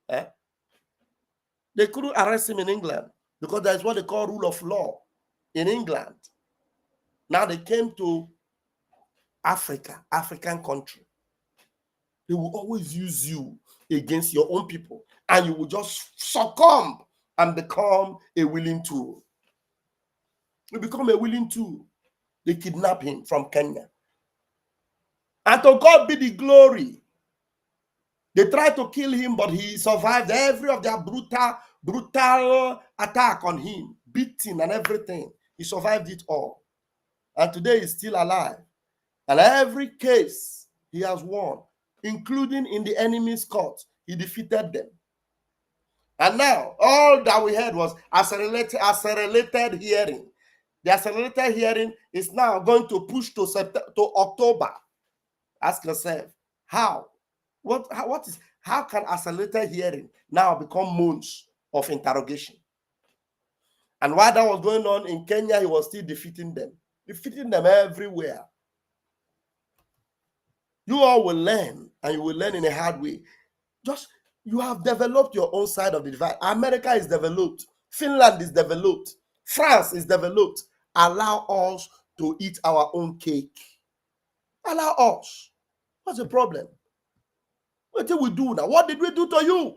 They couldn't arrest him in England because there is what they call rule of law in England. Now they came to Africa, African country. They will always use you against your own people, and you will just succumb and become a willing tool. You become a willing tool. They kidnap him from Kenya. And to God be the glory. They tried to kill him, but he survived every of their brutal attack on him, beating and everything. He survived it all. And today he's still alive. And every case he has won, including in the enemy's court, he defeated them. And now all that we had was accelerated hearing. The accelerated hearing is now going to push to October. Ask yourself, how? How can accelerated hearing now become months of interrogation? And while that was going on in Kenya, he was still defeating them everywhere. You all will learn, and you will learn in a hard way. Just, you have developed your own side of the divide. America is developed. Finland is developed. France is developed. Allow us to eat our own cake. Allow us. What's the problem? What did we do now? What did we do to you?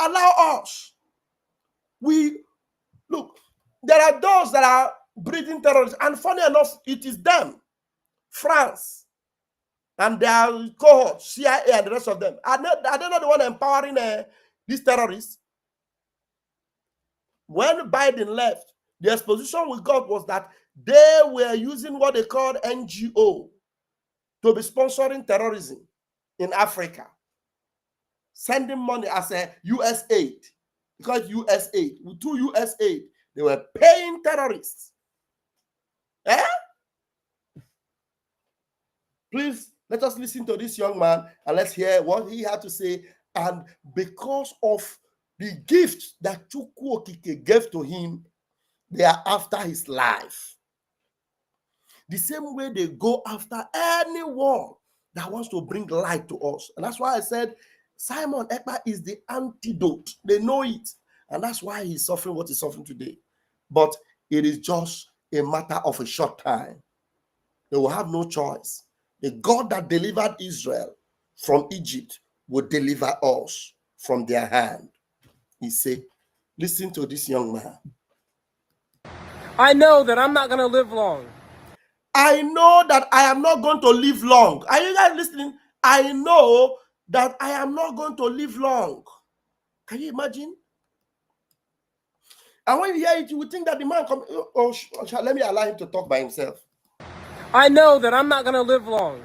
Allow us. Look, there are those that are breeding terrorists, and funny enough, it is them, France, and their cohorts, CIA, and the rest of them. Are they not the one empowering these terrorists? When Biden left, the exposition we got was that they were using what they called NGO to be sponsoring terrorism in Africa, sending money as a US aid, because US aid, through US aid, they were paying terrorists. Please, let us listen to this young man and let's hear what he had to say. And because of the gift that Chukwu Okike gave to him, They are after his life. The same way they go after anyone that wants to bring light to us. And that's why I said Simon Ekpa is the antidote. They know it. And that's why he's suffering what he's suffering today. But it is just a matter of a short time. They will have no choice. The God that delivered Israel from Egypt will deliver us from their hand. He said, listen to this young man. I know that I'm not going to live long. I know that I am not going to live long. Are you guys listening? I know that I am not going to live long. Can you imagine? And when you hear it, you would think that the man come. Oh, let me allow him to talk by himself. I know that I'm not going to live long.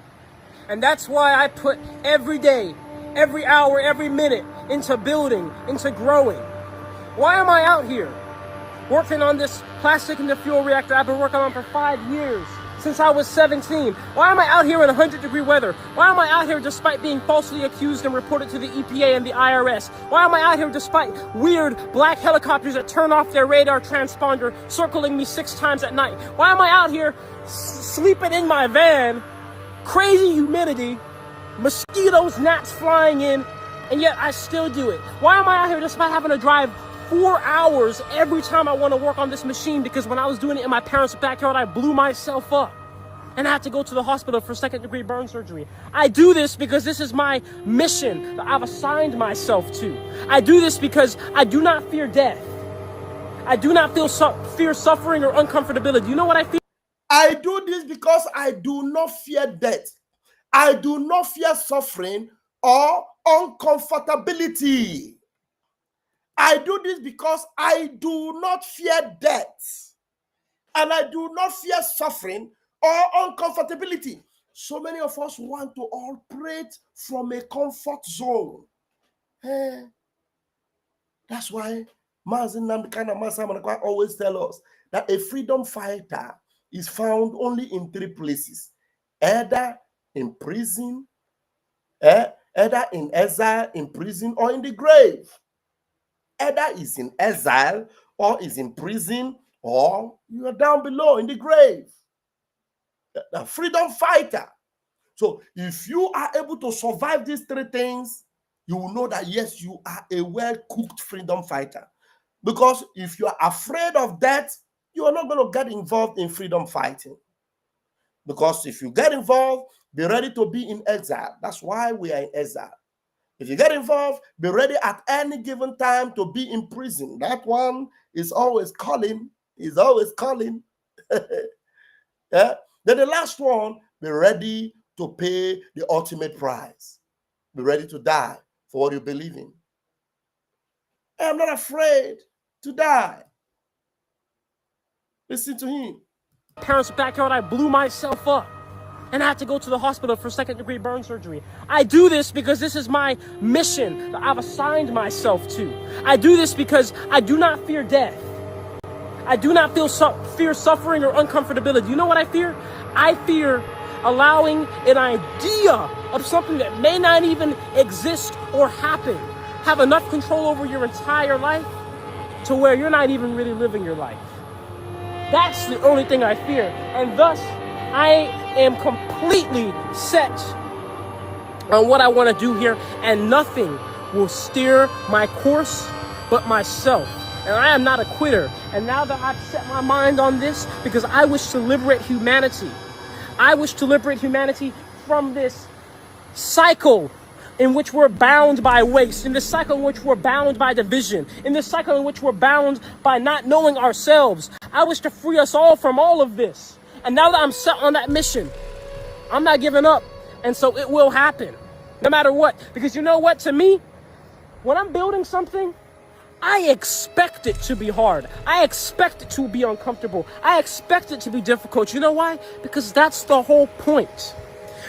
And that's why I put every day, every hour, every minute into building, into growing. Why am I out here working on this plastic into fuel reactor I've been working on for 5 years, since I was 17? Why am I out here in 100-degree weather? Why am I out here despite being falsely accused and reported to the EPA and the IRS? Why am I out here despite weird black helicopters that turn off their radar transponder circling me 6 times at night? Why am I out here sleeping in my van, crazy humidity, mosquitoes, gnats flying in, and yet I still do it? Why am I out here despite having to drive 4 hours every time I want to work on this machine? Because when I was doing it in my parents' backyard, I blew myself up and I had to go to the hospital for 2nd-degree burn surgery. I do this because this is my mission that I've assigned myself to. I do this because I do not fear death. I do not fear suffering or uncomfortability. You know what I fear? I do this because I do not fear death. I do not fear suffering or uncomfortability. I do this because I do not fear death. And I do not fear suffering or uncomfortability. So many of us want to operate from a comfort zone. That's why Mazin Namdekana Masamanakwa always tell us that a freedom fighter is found only in 3 places: either in prison, either in exile, in prison, or in the grave. Either is in exile, or is in prison, or you are down below in the grave. The freedom fighter. So if you are able to survive these 3 things, you will know that yes, you are a well-cooked freedom fighter. Because if you are afraid of death, you are not going to get involved in freedom fighting. Because if you get involved, be ready to be in exile. That's why we are in exile. If you get involved, be ready at any given time to be in prison. That one is always calling. Is always calling. Yeah? Then the last one, be ready to pay the ultimate price. Be ready to die for what you believe in. I'm not afraid to die. Listen to him. Parents' backyard, I blew myself up and I had to go to the hospital for 2nd-degree burn surgery. I do this because this is my mission that I've assigned myself to. I do this because I do not fear death. I do not fear suffering or uncomfortability. You know what I fear? I fear allowing an idea of something that may not even exist or happen have enough control over your entire life to where you're not even really living your life. That's the only thing I fear. And thus, I am completely set on what I want to do here, and nothing will steer my course but myself. And I am not a quitter. And now that I've set my mind on this, because I wish to liberate humanity. I wish to liberate humanity from this cycle in which we're bound by waste, in this cycle in which we're bound by division, in this cycle in which we're bound by not knowing ourselves. I wish to free us all from all of this. And now that I'm set on that mission, I'm not giving up. And so it will happen, no matter what. Because you know what, to me, when I'm building something, I expect it to be hard. I expect it to be uncomfortable. I expect it to be difficult. You know why? Because that's the whole point.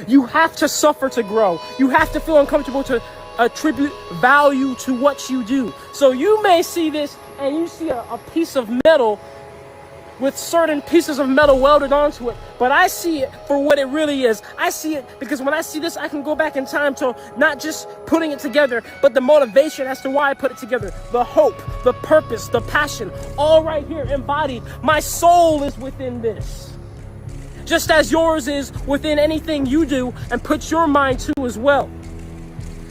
You have to suffer to grow. You have to feel uncomfortable to attribute value to what you do. So you may see this and you see a piece of metal with certain pieces of metal welded onto it, but I see it for what it really is. I see it because when I see this, I can go back in time to not just putting it together, but the motivation as to why I put it together, the hope, the purpose, the passion, all right here embodied. My soul is within this, just as yours is within anything you do and put your mind to as well.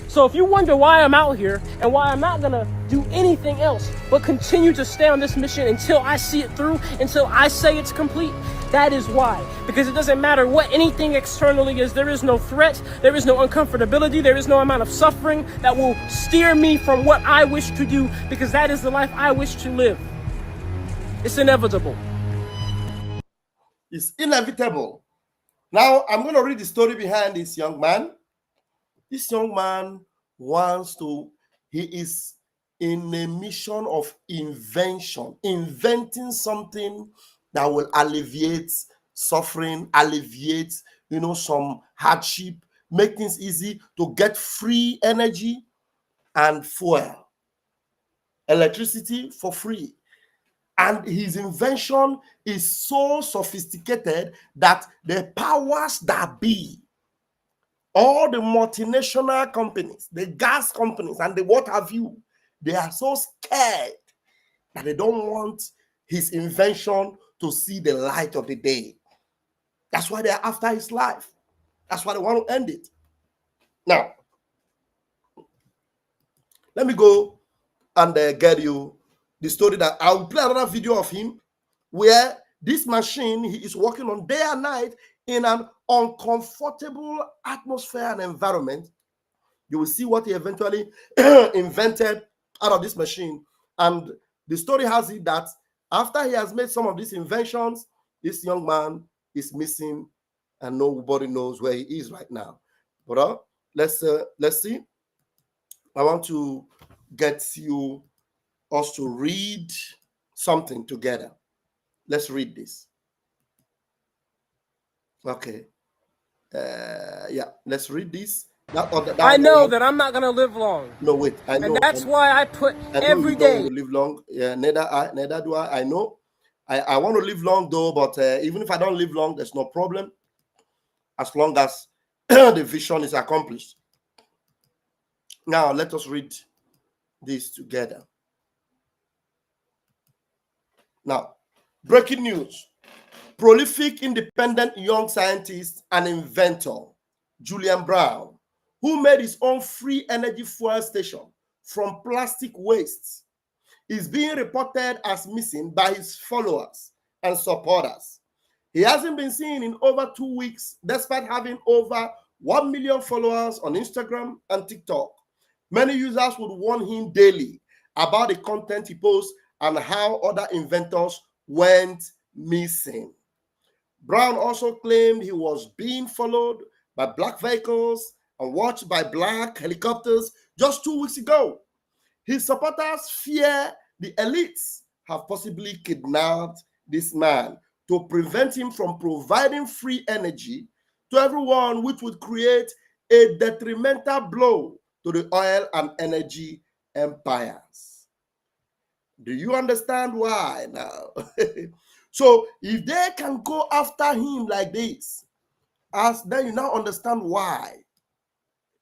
So if you wonder why I'm out here and why I'm not gonna do anything else but continue to stay on this mission until I see it through, until I say it's complete, that is why. Because it doesn't matter what anything externally is, there is no threat, there is no uncomfortability, there is no amount of suffering that will steer me from what I wish to do, because that is the life I wish to live. It's inevitable. It's inevitable. Now, I'm going to read the story behind this young man. This young man he is in a mission of invention, inventing something that will alleviate suffering, alleviate, some hardship, make things easy to get free energy and fuel, electricity for free. And his invention is so sophisticated that the powers that be, all the multinational companies, the gas companies, and the what have you, they are so scared that they don't want his invention to see the light of the day. That's why they're after his life. That's why they want to end it. Now, let me go and get you the story that I'll play another video of him where this machine he is working on day and night in an uncomfortable atmosphere and environment. You will see what he eventually invented out of this machine. And the story has it that after he has made some of these inventions, this young man is missing and nobody knows where he is right now. But let's see. I want to get us to read something together. Let's read this. Okay. Yeah, let's read this. I know that I'm not going to live long. No, wait. I know. And that's why I put every day. Live long. Yeah, neither do I. I know. I want to live long though, but even if I don't live long, there's no problem. As long as the vision is accomplished. Now, let us read this together. Now, breaking news. Prolific independent young scientist and inventor, Julian Brown, who made his own free energy fuel station from plastic waste, is being reported as missing by his followers and supporters. He hasn't been seen in over 2 weeks, despite having over 1 million followers on Instagram and TikTok. Many users would warn him daily about the content he posts and how other inventors went missing. Brown also claimed he was being followed by black vehicles and watched by black helicopters just 2 weeks ago. His supporters fear the elites have possibly kidnapped this man to prevent him from providing free energy to everyone, which would create a detrimental blow to the oil and energy empires. Do you understand why now? So if they can go after him like this, then you now understand why.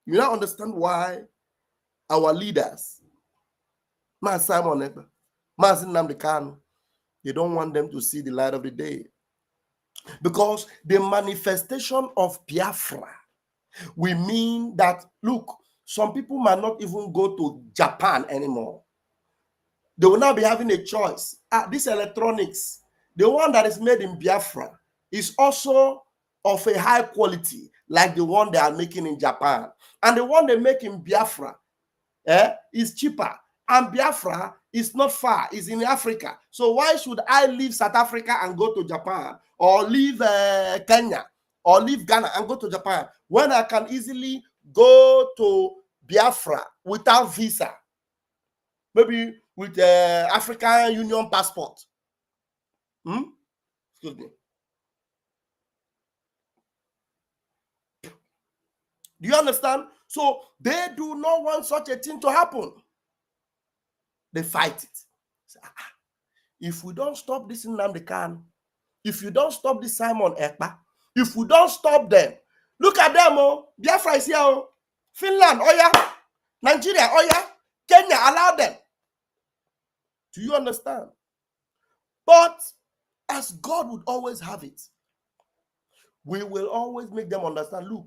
You now understand why our leaders, Mas Simon Ekpa, Mas Nnamdi Kanu, they don't want them to see the light of the day. Because the manifestation of Biafra, we mean that, look, some people might not even go to Japan anymore. They will now be having a choice. This electronics, the one that is made in Biafra, is also of a high quality, like the one they are making in Japan. And the one they make in Biafra is cheaper. And Biafra is not far, it's in Africa. So why should I leave South Africa and go to Japan, or leave Kenya, or leave Ghana and go to Japan, when I can easily go to Biafra without visa, maybe with African Union passport? Excuse me. Do you understand? So they do not want such a thing to happen. They fight it. Say, if we don't stop this Nnamdi Kanu, if you don't stop this Simon Ekpa, if we don't stop them, look at them, oh, Biafra is here, oh, Finland, oh yeah, Nigeria, oh yeah, Kenya, allow them. Do you understand? But as God would always have it, we will always make them understand, look,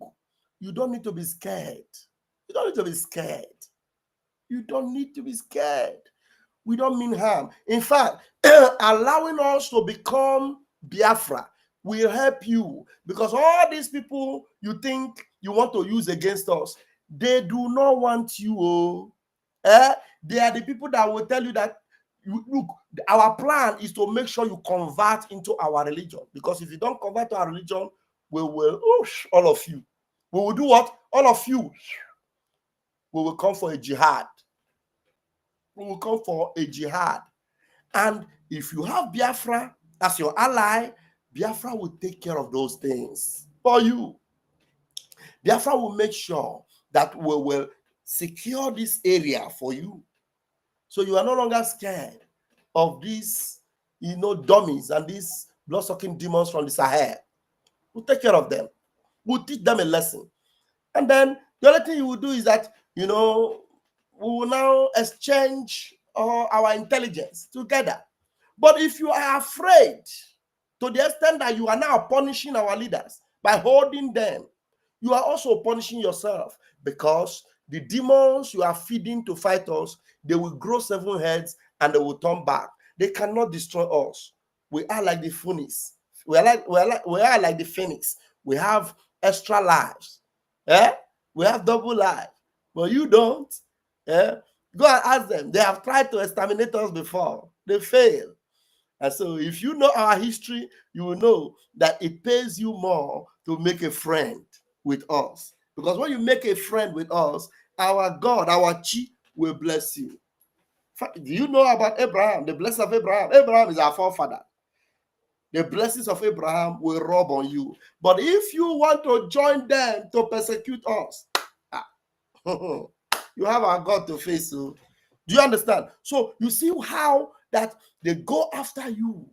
you don't need to be scared. You don't need to be scared. You don't need to be scared. We don't mean harm. In fact, allowing us to become Biafra will help you, because all these people you think you want to use against us, they do not want you. Oh. They are the people that will tell you that, look, our plan is to make sure you convert into our religion, because if you don't convert to our religion, we will, all of you. We will do what? All of you. We will come for a jihad. We will come for a jihad. And if you have Biafra as your ally, Biafra will take care of those things for you. Biafra will make sure that we will secure this area for you. So you are no longer scared of these, dummies and these blood-sucking demons from the Sahel. We'll take care of them. We'll teach them a lesson. And then the other thing you will do is that, we will now exchange our intelligence together. But if you are afraid to the extent that you are now punishing our leaders by holding them, you are also punishing yourself, because the demons you are feeding to fight us, they will grow 7 heads and they will turn back. They cannot destroy us. We are like the phoenix. We are like the phoenix. We have extra lives. We have double life. But you don't. Go and ask them. They have tried to exterminate us before. They failed. And so if you know our history, you will know that it pays you more to make a friend with us. Because when you make a friend with us, our God, our Chi, will bless you. Do you know about Abraham? The blessing of Abraham. Abraham is our forefather. The blessings of Abraham will rub on you. But if you want to join them to persecute us, you have our God to face. So, do you understand? So you see how that they go after you,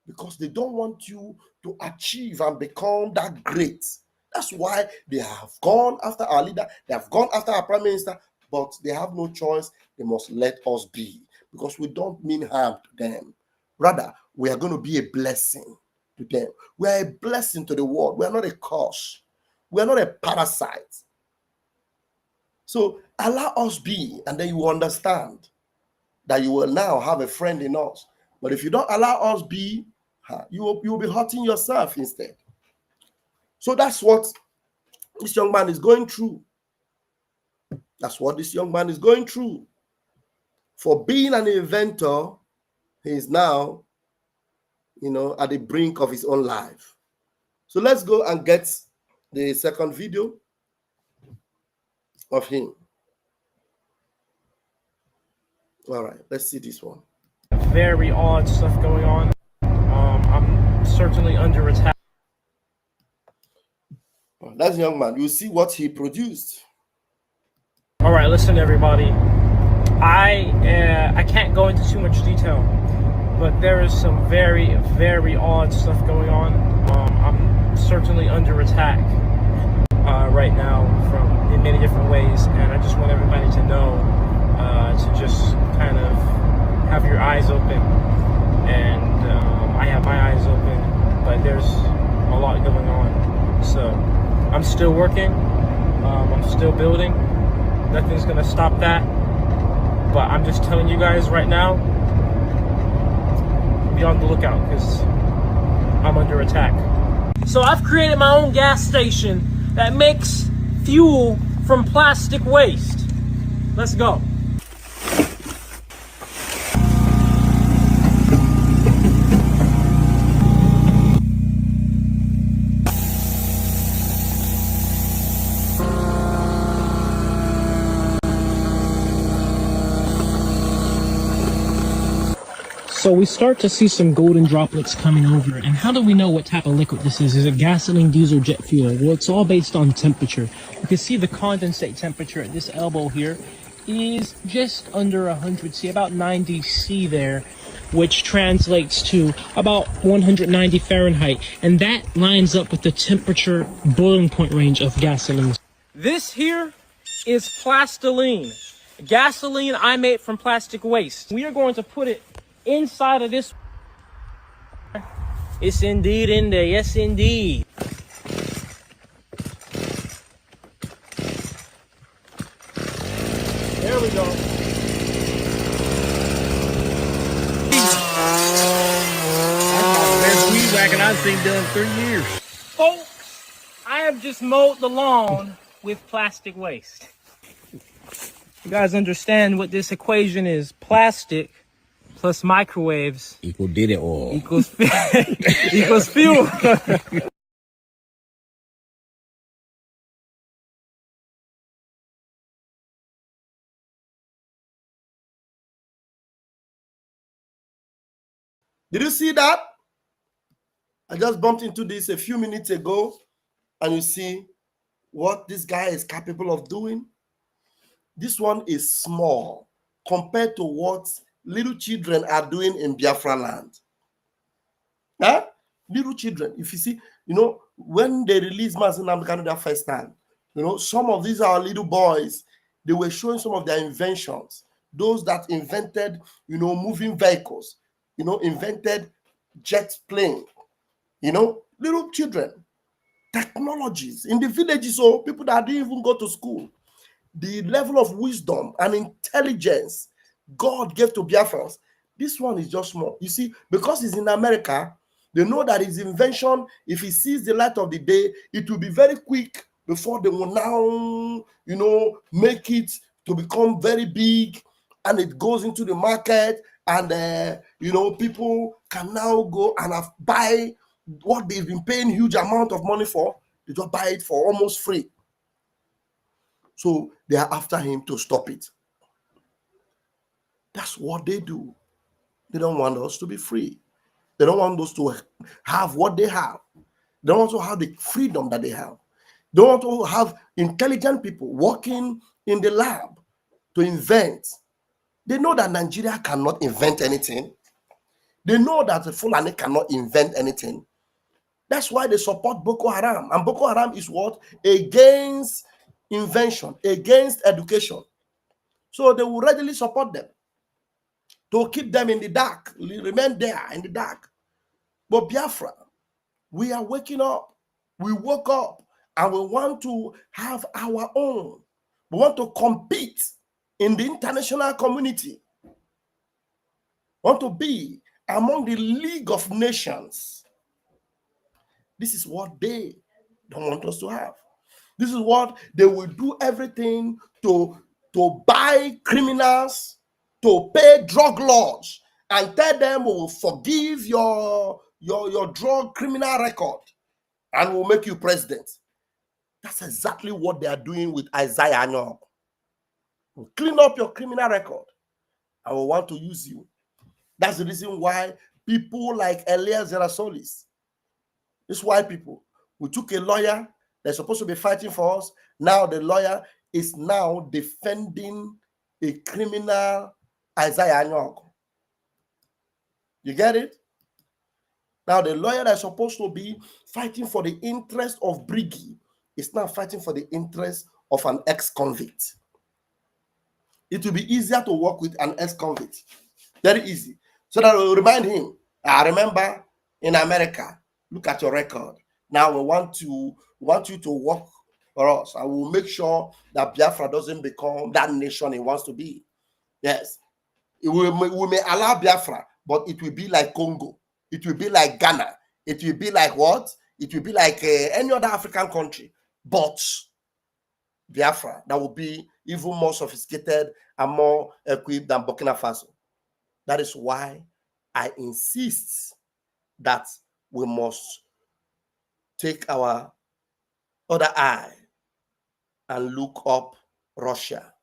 because they don't want you to achieve and become that great. That's why they have gone after our leader. They have gone after our prime minister, but they have no choice. They must let us be, because we don't mean harm to them. Rather, we are going to be a blessing to them. We are a blessing to the world. We are not a curse. We are not a parasite. So allow us be, and then you will understand that you will now have a friend in us. But if you don't allow us be, you will be hurting yourself instead. So that's what this young man is going through. That's what this young man is going through. For being an inventor, he is now, at the brink of his own life. So let's go and get the second video of him. All right, let's see this one. Very odd stuff going on. I'm certainly under attack. That's a young man. You see what he produced. All right, listen, everybody. I can't go into too much detail, but there is some very, very odd stuff going on. I'm certainly under attack right now in many different ways, and I just want everybody to know to just kind of have your eyes open. And I have my eyes open, but there's a lot going on. So I'm still working. I'm still building. Nothing's gonna stop that. But I'm just telling you guys right now, be on the lookout, because I'm under attack. So I've created my own gas station that makes fuel from plastic waste. Let's go. So we start to see some golden droplets coming over. And how do we know what type of liquid this is? Is it gasoline, diesel, jet fuel? Well, it's all based on temperature. You can see the condensate temperature at this elbow here is just under 100 C, about 90 C there. which translates to about 190 Fahrenheit, and that lines up with the temperature boiling point range of gasoline. This here is plastiline, gasoline I made from plastic waste. We are going to put it inside of this. It's indeed in there, yes indeed. There we go. That's the best weed whacking I've seen done in 3 years. Folks, I have just mowed the lawn with plastic waste. You guys understand what this equation is? Plastic plus microwaves Equal did it all. equals equals fuel. Did you see that? I just bumped into this a few minutes ago, and you see what this guy is capable of doing. This one is small compared to what little children are doing in Biafra land. Huh? Little children, if you see, when they released Mazi Nnamdi Kanu that first time, some of these are little boys. They were showing some of their inventions. Those that invented, moving vehicles, invented jet plane, little children, technologies in the villages, or people that didn't even go to school. The level of wisdom and intelligence God gave to Biafrans, this one is just small. You see, because it's in America, they know that his invention, if he sees the light of the day, it will be very quick before they will now, make it to become very big, and it goes into the market, and people can now go and buy what they've been paying huge amount of money for. They just buy it for almost free. So they are after him to stop it. That's what they do. They don't want us to be free. They don't want us to have what they have. They don't want to have the freedom that they have. They don't want to have intelligent people working in the lab to invent. They know that Nigeria cannot invent anything. They know that the Fulani cannot invent anything. That's why they support Boko Haram. And Boko Haram is what? Against invention, against education. So they will readily support them to keep them in the dark, remain there in the dark. But Biafra, we are waking up. We woke up and we want to have our own. We want to compete in the international community. We want to be among the League of Nations. This is what they don't want us to have. This is what they will do everything to buy criminals, to pay drug lords, and tell them we will forgive your drug criminal record and we'll make you president. That's exactly what they are doing with Isaiah Anyog. We'll clean up your criminal record and we want to use you. That's the reason why people like Elias Zerasolis, this white people, we took a lawyer that's supposed to be fighting for us. Now the lawyer is now defending a criminal, Isaiah Anyog. You get it? Now the lawyer that's supposed to be fighting for the interest of Briggy is now fighting for the interest of an ex-convict. It will be easier to work with an ex-convict. Very easy. So that will remind him, I remember in America, look at your record. Now we want you to work for us. I will make sure that Biafra doesn't become that nation it wants to be. Yes. We may allow Biafra, but it will be like Congo. It will be like Ghana. It will be like what? It will be like any other African country. But Biafra, that will be even more sophisticated and more equipped than Burkina Faso. That is why I insist that we must take our other eye and look up Russia.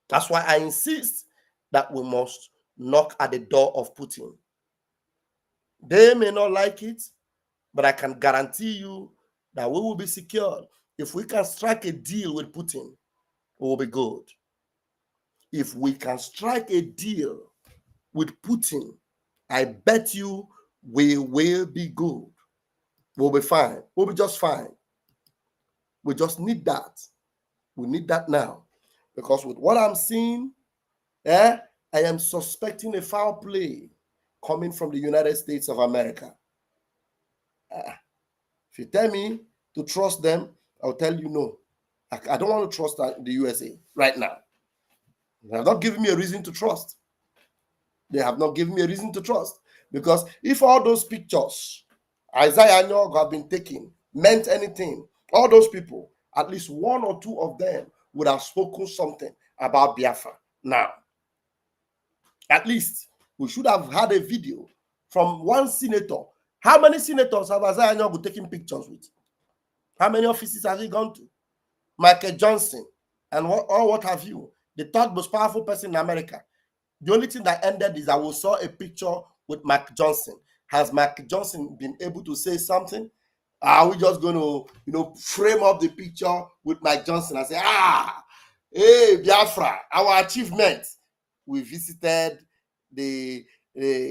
That's why I insist that we must knock at the door of Putin. They may not like it, but I can guarantee you that we will be secured. If we can strike a deal with Putin, we will be good. If we can strike a deal with Putin, I bet you we will be good. We'll be fine. We'll be just fine. We just need that. We need that now. Because with what I'm seeing, I am suspecting a foul play coming from the United States of America. If you tell me to trust them, I'll tell you no. I don't want to trust the USA right now. They have not given me a reason to trust. They have not given me a reason to trust. Because if all those pictures Isaiah Nyog have been taken meant anything, all those people, at least one or two of them would have spoken something about Biafra. Now, at least we should have had a video from one senator. How many senators have Isaiah Nyog taken pictures with? How many offices has he gone to? Michael Johnson and what have you? The third most powerful person in America. The only thing that ended is that we saw a picture with Mark Johnson. Has Mark Johnson been able to say something? Are we just going to, frame up the picture with Mike Johnson and say, hey, Biafra, our achievement? We visited the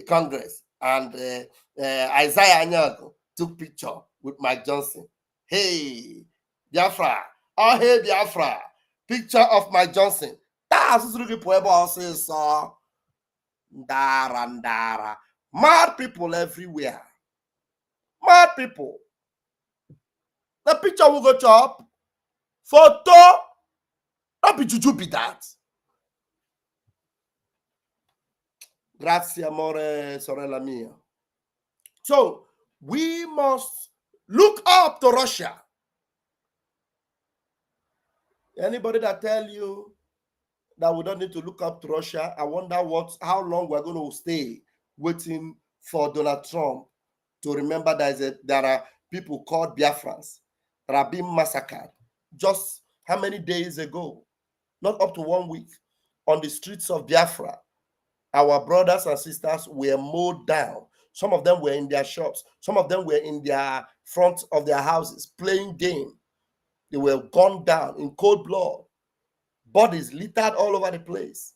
Congress and Isaiah Anyang took picture with Mike Johnson. Hey, Biafra. Oh, hey, Biafra. Picture of Mike Johnson. That's Ndara. Mad people everywhere. Mad people. The picture will go chop. Photo. Not be juju be that. Grazie, amore, sorella mia. So, we must look up to Russia. Anybody that tell you that we don't need to look up to Russia, I wonder how long we're going to stay waiting for Donald Trump to remember there are people called Biafrans that are being massacred. Just how many days ago, not up to 1 week, on the streets of Biafra, our brothers and sisters were mowed down. Some of them were in their shops. Some of them were in their front of their houses playing game. They were gunned down in cold blood. Bodies littered all over the place.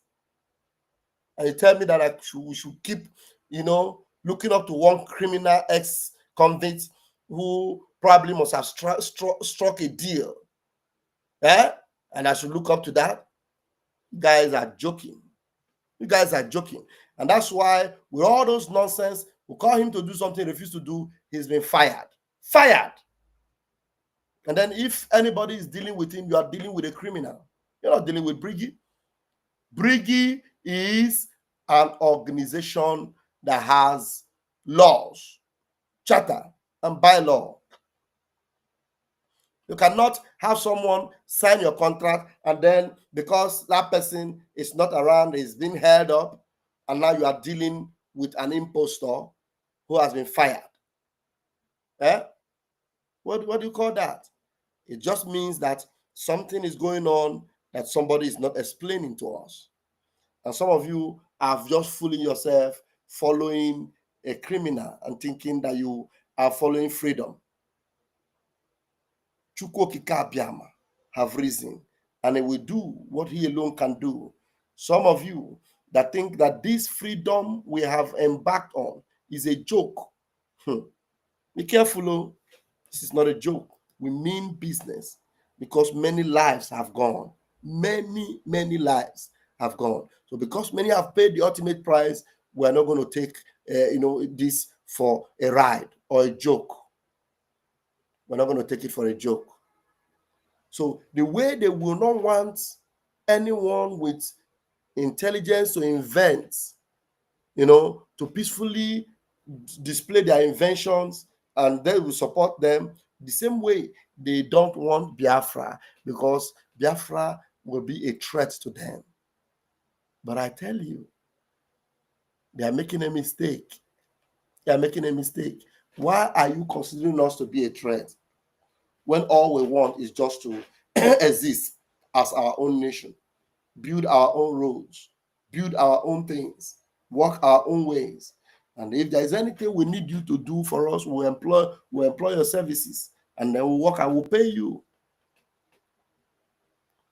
And you tell me that we should keep, looking up to one criminal ex-convict who probably must have struck a deal. And I should look up to that? You guys are joking. You guys are joking. And that's why, with all those nonsense, we call him to do something, refuse to do, he's been fired. Fired. And then if anybody is dealing with him, you are dealing with a criminal. You're not dealing with Briggy. Briggy is an organization that has laws, charter, and bylaw. You cannot have someone sign your contract and then because that person is not around, is being held up, and now you are dealing with an impostor who has been fired. What do you call that? It just means that something is going on that somebody is not explaining to us. And some of you are just fooling yourself, following a criminal and thinking that you are following freedom. Chukwokika Abiyama have risen, and he will do what he alone can do. Some of you that think that this freedom we have embarked on is a joke. Be careful, oh. This is not a joke. We mean business because many lives have gone. Many, many lives have gone. So because many have paid the ultimate price, we're not going to take this for a ride or a joke. We're not going to take it for a joke. So the way they will not want anyone with intelligence to invent, to peacefully display their inventions, and they will support them the same way they don't want Biafra, because Biafra will be a threat to them. But I tell you, they are making a mistake. They are making a mistake. Why are you considering us to be a threat when all we want is just to exist as our own nation, build our own roads, build our own things, work our own ways? And if there is anything we need you to do for us, we'll employ your services, and then we'll work and we'll pay you.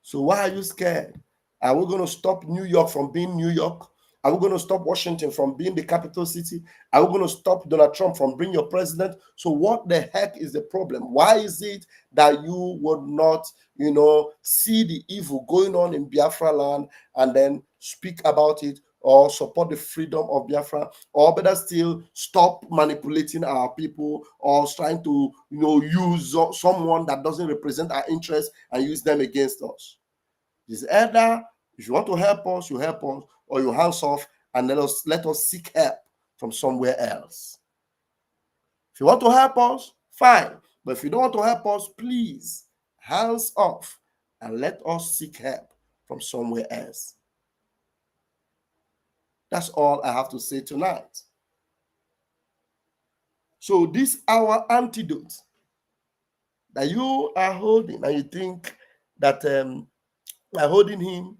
So why are you scared? Are we going to stop New York from being New York? Are we going to stop Washington from being the capital city? Are we going to stop Donald Trump from being your president? So what the heck is the problem? Why is it that you would not, see the evil going on in Biafra land and then speak about it, or support the freedom of Biafra, or better still, stop manipulating our people, or trying to, use someone that doesn't represent our interests and use them against us? It's either if you want to help us, you help us, or you hands off and let us seek help from somewhere else. If you want to help us, fine. But if you don't want to help us, please, hands off and let us seek help from somewhere else. That's all I have to say tonight. So this our antidote that you are holding, and you think that by holding him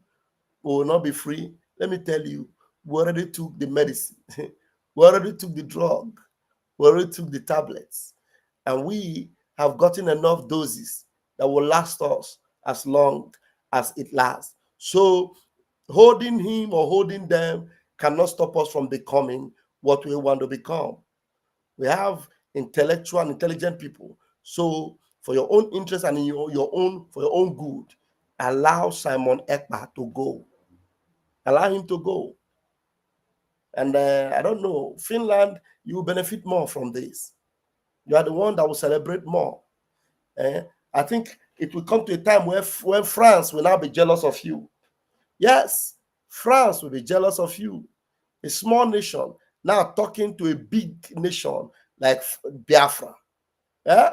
will not be free. Let me tell you, we already took the medicine. We already took the drug. We already took the tablets. And we have gotten enough doses that will last us as long as it lasts. So holding him or holding them cannot stop us from becoming what we want to become. We have intellectual and intelligent people. So for your own interest and for your own good, allow Simon Ekpa to go. Allow him to go. And I don't know, Finland, you will benefit more from this. You are the one that will celebrate more. I think it will come to a time where France will now be jealous of you. Yes, France will be jealous of you. A small nation now talking to a big nation like Biafra. A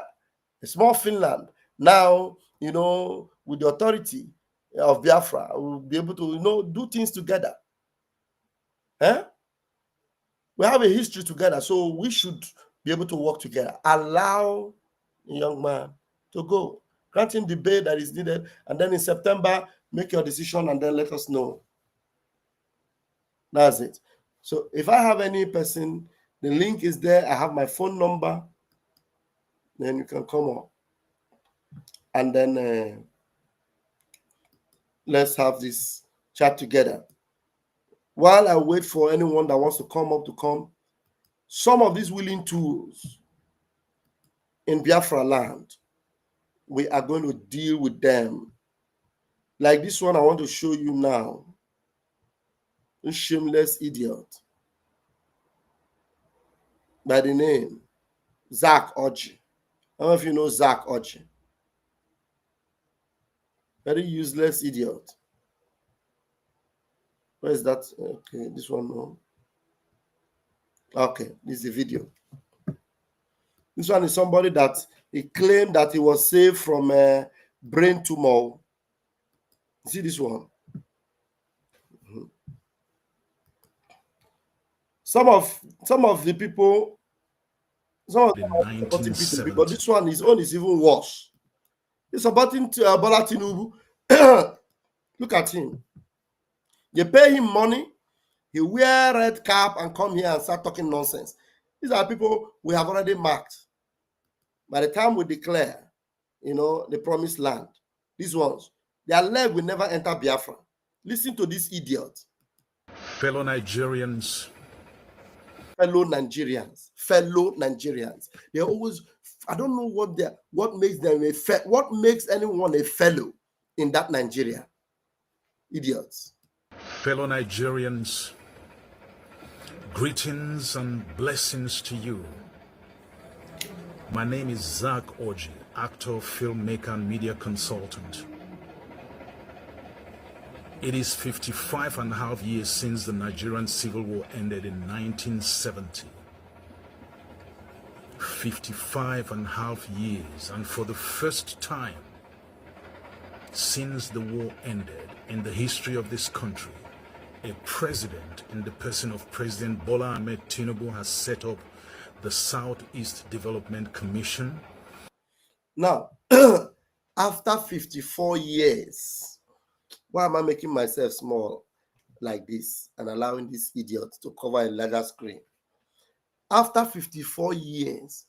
small Finland now, with the authority of Biafra, will be able to, do things together. We have a history together, so we should be able to work together. Allow a young man to go. Grant him the bail that is needed, and then in September, make your decision and then let us know. That's it. So if I have any person, the link is there. I have my phone number. Then you can come up. And then let's have this chat together. While I wait for anyone that wants to come up to come, some of these willing tools in Biafra land, we are going to deal with them. Like this one I want to show you now. This shameless idiot by the name Zach Oji. I don't know if you know Zach Oji. Very useless idiot. Where is that? Okay, this one, no. Okay, this is the video. This one is somebody that he claimed that he was saved from a brain tumor. See this one? Some of the people, some of them are supporting Peter, but this one, his own is even worse. He's supporting Bola Tinubu. Look at him. They pay him money. He wear red cap and come here and start talking nonsense. These are people we have already marked. By the time we declare, the promised land, these ones, their leg will never enter Biafra. Listen to this idiot. Fellow Nigerians. They always, I don't know what makes anyone a fellow in that Nigeria. Idiots. Fellow Nigerians, greetings and blessings to you. My name is Zach Oji, actor, filmmaker, and media consultant. It is 55 and a half years since the Nigerian Civil War ended in 1970. 55 and a half years, and for the first time since the war ended in the history of this country, a president in the person of President Bola Ahmed Tinubu has set up the Southeast Development Commission. Now, after 54 years, why am I making myself small like this and allowing this idiot to cover a larger screen? After 54 years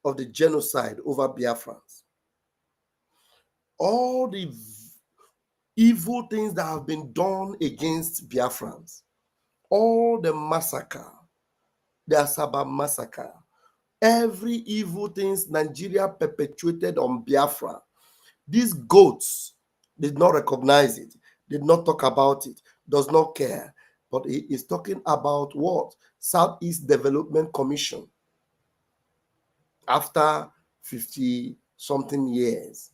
of the genocide over Biafrans, all the evil things that have been done against Biafrans, all the massacre, the Asaba massacre, every evil things Nigeria perpetuated on Biafra, these goats did not recognize it, did not talk about it, does not care. But he is talking about what? Southeast Development Commission. After 50-something years,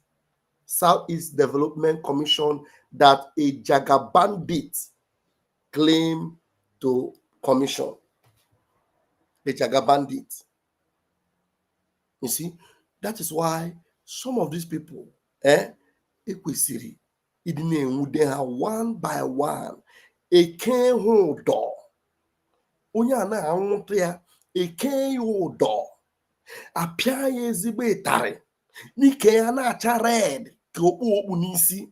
Southeast Development Commission that a Jaga bandit claim to commission. The Jaga bandit. You see, that is why some of these people, Ekwesiri, one by one, a king hold door. Unyana anwụntụ ya, eke ya ụdọ, apịa ya ezigbo ịtarị, n'ike ya na-acha red ka okpu n'isi.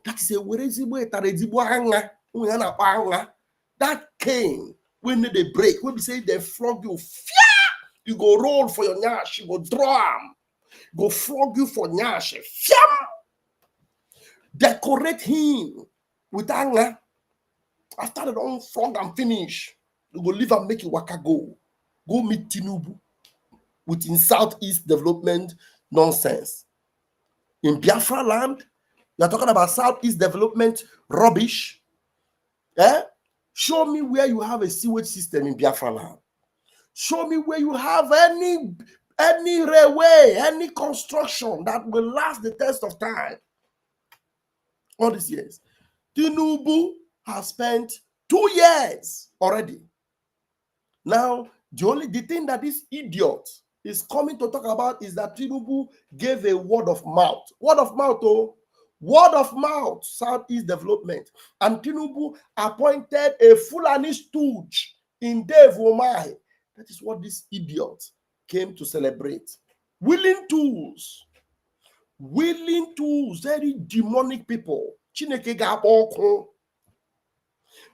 That is a were ezigbo ịtarị, ezigbo anya, onye ya na-akpọ anya. That cane, when they break, when they say they flog you, you go roll for your nyash, you go drum, go flog you for nyash, decorate him with anger. After they don't flog and finish, you go leave and make you waka go meet Tinubu with in Southeast Development nonsense. In Biafra land, you're talking about Southeast Development rubbish. Show me where you have a sewage system in Biafra land. Show me where you have any railway, any construction that will last the test of time. All these years. Tinubu has spent 2 years already. Now, the thing that this idiot is coming to talk about is that Tinubu gave a word of mouth. Word of mouth, oh. Word of mouth, Southeast Development. And Tinubu appointed a Fulani stooge in Dave Omai. That is what this idiot came to celebrate. Willing tools, very demonic people. Chineke ga-akpọ.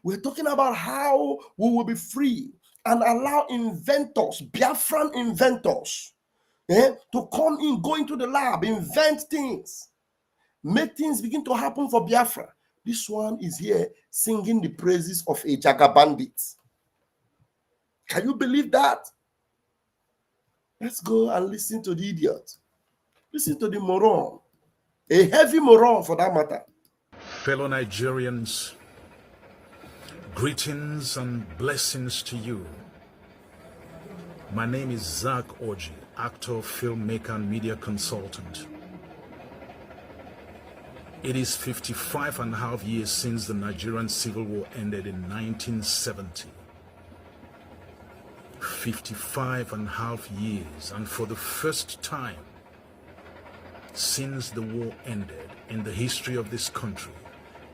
We're talking about how we will be free and allow inventors, Biafran inventors, to come in, go into the lab, invent things, make things begin to happen for Biafra. This one is here singing the praises of a Jaga bandit. Can you believe that? Let's go and listen to the idiot. Listen to the moron. A heavy moron for that matter. Fellow Nigerians, greetings and blessings to you. My name is Zach Orji, actor, filmmaker, and media consultant. It is 55.5 years since the Nigerian Civil War ended in 1970. 55.5 years, and for the first time since the war ended in the history of this country.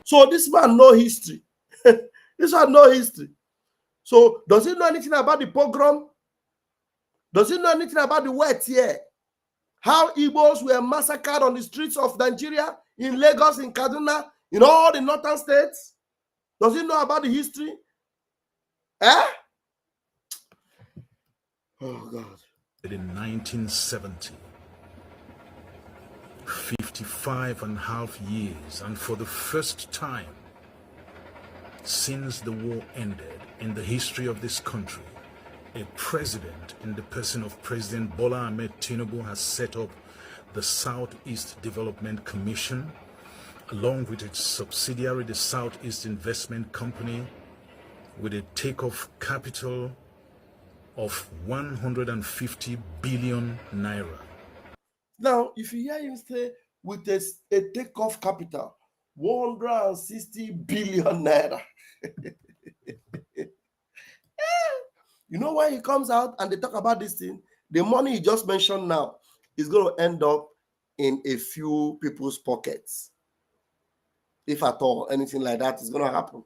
So this man know history. This man know history. So does he know anything about the pogrom? Does he know anything about the wet here? How Igbos were massacred on the streets of Nigeria, in Lagos, in Kaduna, in all the northern states? Does he know about the history? Oh, God. In 1970, 55.5 years, and for the first time since the war ended in the history of this country, a president in the person of President Bola Ahmed Tinubu has set up the Southeast Development Commission, along with its subsidiary, the Southeast Investment Company, with a takeoff capital of 150 billion naira. Now, if you hear him say with a takeoff capital, 160 billion naira. You know why he comes out and they talk about this thing? The money he just mentioned now is going to end up in a few people's pockets. If at all, anything like that is going to happen.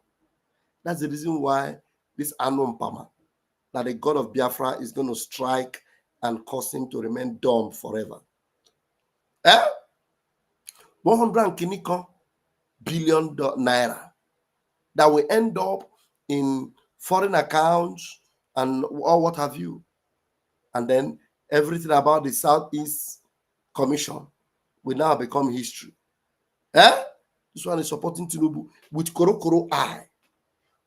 That's the reason why this Anum Pama, that the God of Biafra is going to strike and cause him to remain dumb forever. 100 billion naira that will end up in foreign accounts and or what have you. And then everything about the Southeast Commission will now become history. This one is supporting Tinubu with Koro eye.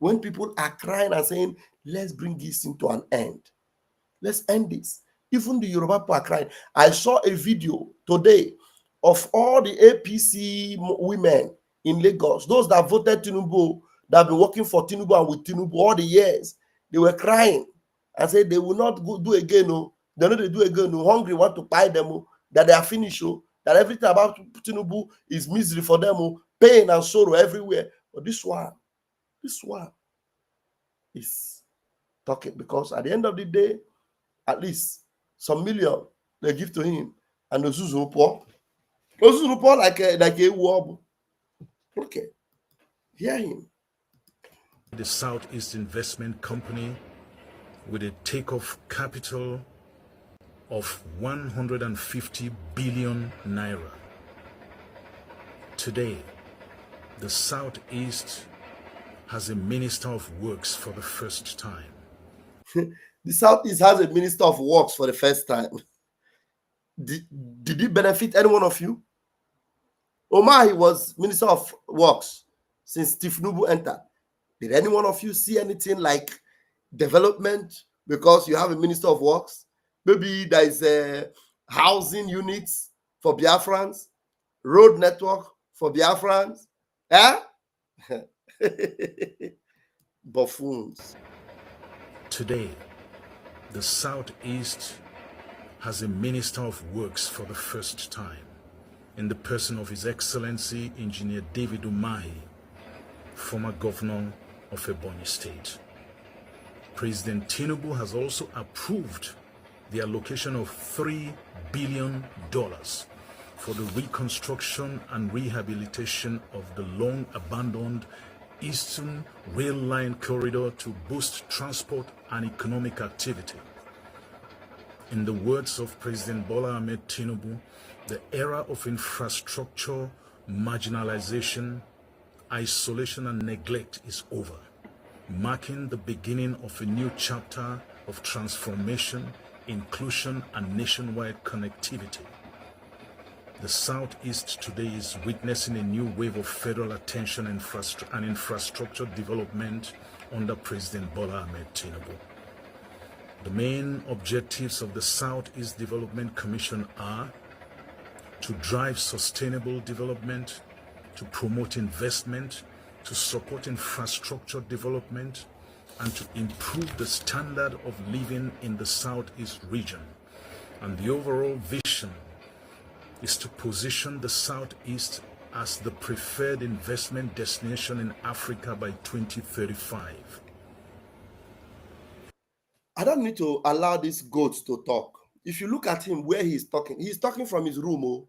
when people are crying and saying, let's bring this into an end. Let's end this. Even the Yoruba people are crying. I saw a video today of all the APC women in Lagos, those that voted Tinubu, that have been working for Tinubu and with Tinubu all the years. They were crying and said they will not do again. No, they know they do again. No, hungry want to buy them. That they are finished. That everything about Tinubu is misery for them. Pain and sorrow everywhere. But this one is talking, because at the end of the day, at least some million they give to him, and the Zuzu poor like a wob. Okay, hear him. The Southeast Investment Company, with a takeoff capital of 150 billion naira. Today, the Southeast has a Minister of Works for the first time. The Southeast has a Minister of Works for the first time. Did it benefit any one of you? Omar, he was Minister of Works since Tifnubu entered. Did any one of you see anything like development because you have a Minister of Works? Maybe there is a housing units for Biafrans, road network for Biafrans. Eh? Buffoons. Today, the Southeast has a Minister of Works for the first time, in the person of His Excellency Engineer David Umahi, former governor of Ebonyi State. President Tinubu has also approved the allocation of $3 billion for the reconstruction and rehabilitation of the long-abandoned Eastern Rail Line corridor to boost transport and economic activity. In the words of President Bola Ahmed Tinubu, the era of infrastructure marginalization, isolation, and neglect is over, marking the beginning of a new chapter of transformation, inclusion, and nationwide connectivity. The Southeast today is witnessing a new wave of federal attention and infrastructure development under President Bola Ahmed Tinubu. The main objectives of the Southeast Development Commission are to drive sustainable development, to promote investment, to support infrastructure development, and to improve the standard of living in the Southeast region. And the overall vision is to position the Southeast as the preferred investment destination in Africa by 2035. I don't need to allow these goats to talk. If you look at him where he's talking from his room. Oh,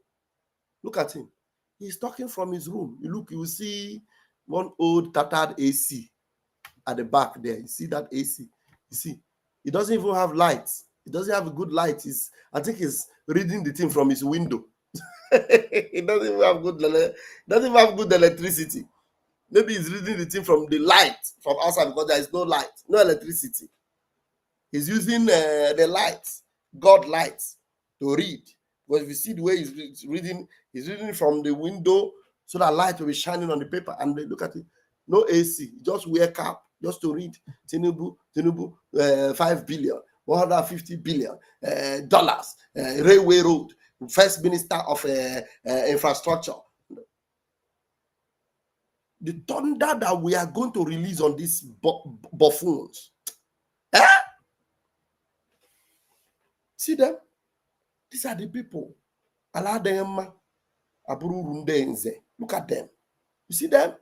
look at him. He's talking from his room. You will see one old tattered AC at the back there. You see that AC? You see, he doesn't even have lights. He doesn't have a good light. I think he's reading the thing from his window. He doesn't even have good electricity. Maybe he's reading the thing from the light from outside because there is no light, no electricity. He's using the lights, God lights, to read. Because if you see the way he's reading from the window so that light will be shining on the paper. And they look at it, no AC, just wear cap, just to read Tinubu, 5 billion, 150 billion dollars, railway road, first minister of infrastructure. The thunder that we are going to release on these buffoons. See them? These are the people. Allow them. Look at them. You see them?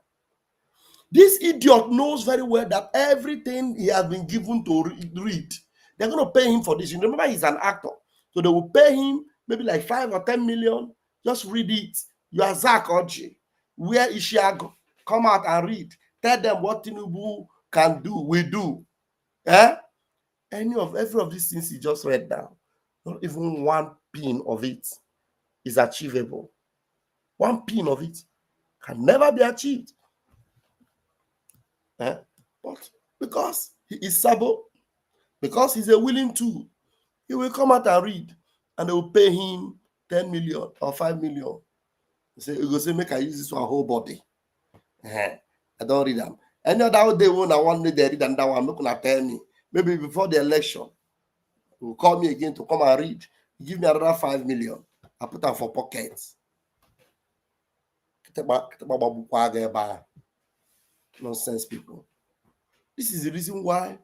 This idiot knows very well that everything he has been given to read, they're going to pay him for this. You remember, he's an actor. So they will pay him maybe like 5 or 10 million. Just read it. You are Zach Oji. Where Ishiago? Come out and read. Tell them what Tinubu can do. We do. Every of these things he just read down. Not even one pin of it is achievable. One pin of it can never be achieved. But because he is Sabo, because he's a willing tool, he will come out and read, and they will pay him 10 million or 5 million. He will say, make I use this for a whole body. I don't read them. Any other day when I want to read and that one, I'm not gonna tell me. Maybe before the election, he will call me again to come and read. Give me another 5 million. I put them for pockets. Nonsense people. This is the reason why,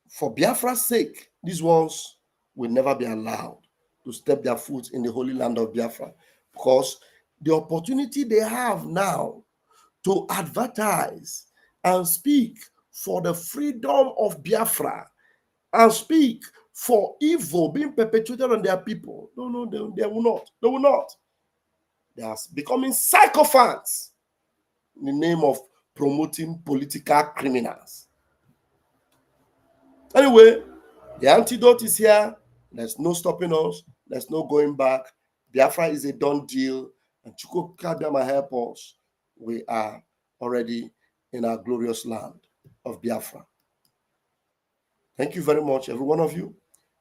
for Biafra's sake, these ones will never be allowed to step their foot in the holy land of Biafra, because the opportunity they have now to advertise and speak for the freedom of Biafra and speak for evil being perpetrated on their people. No, they will not. They will not. They are becoming sycophants in the name of promoting political criminals. Anyway, the antidote is here. There's no stopping us. There's no going back. Biafra is a done deal. And Chukwu Kabiyama help us. We are already in our glorious land of Biafra. Thank you very much, every one of you,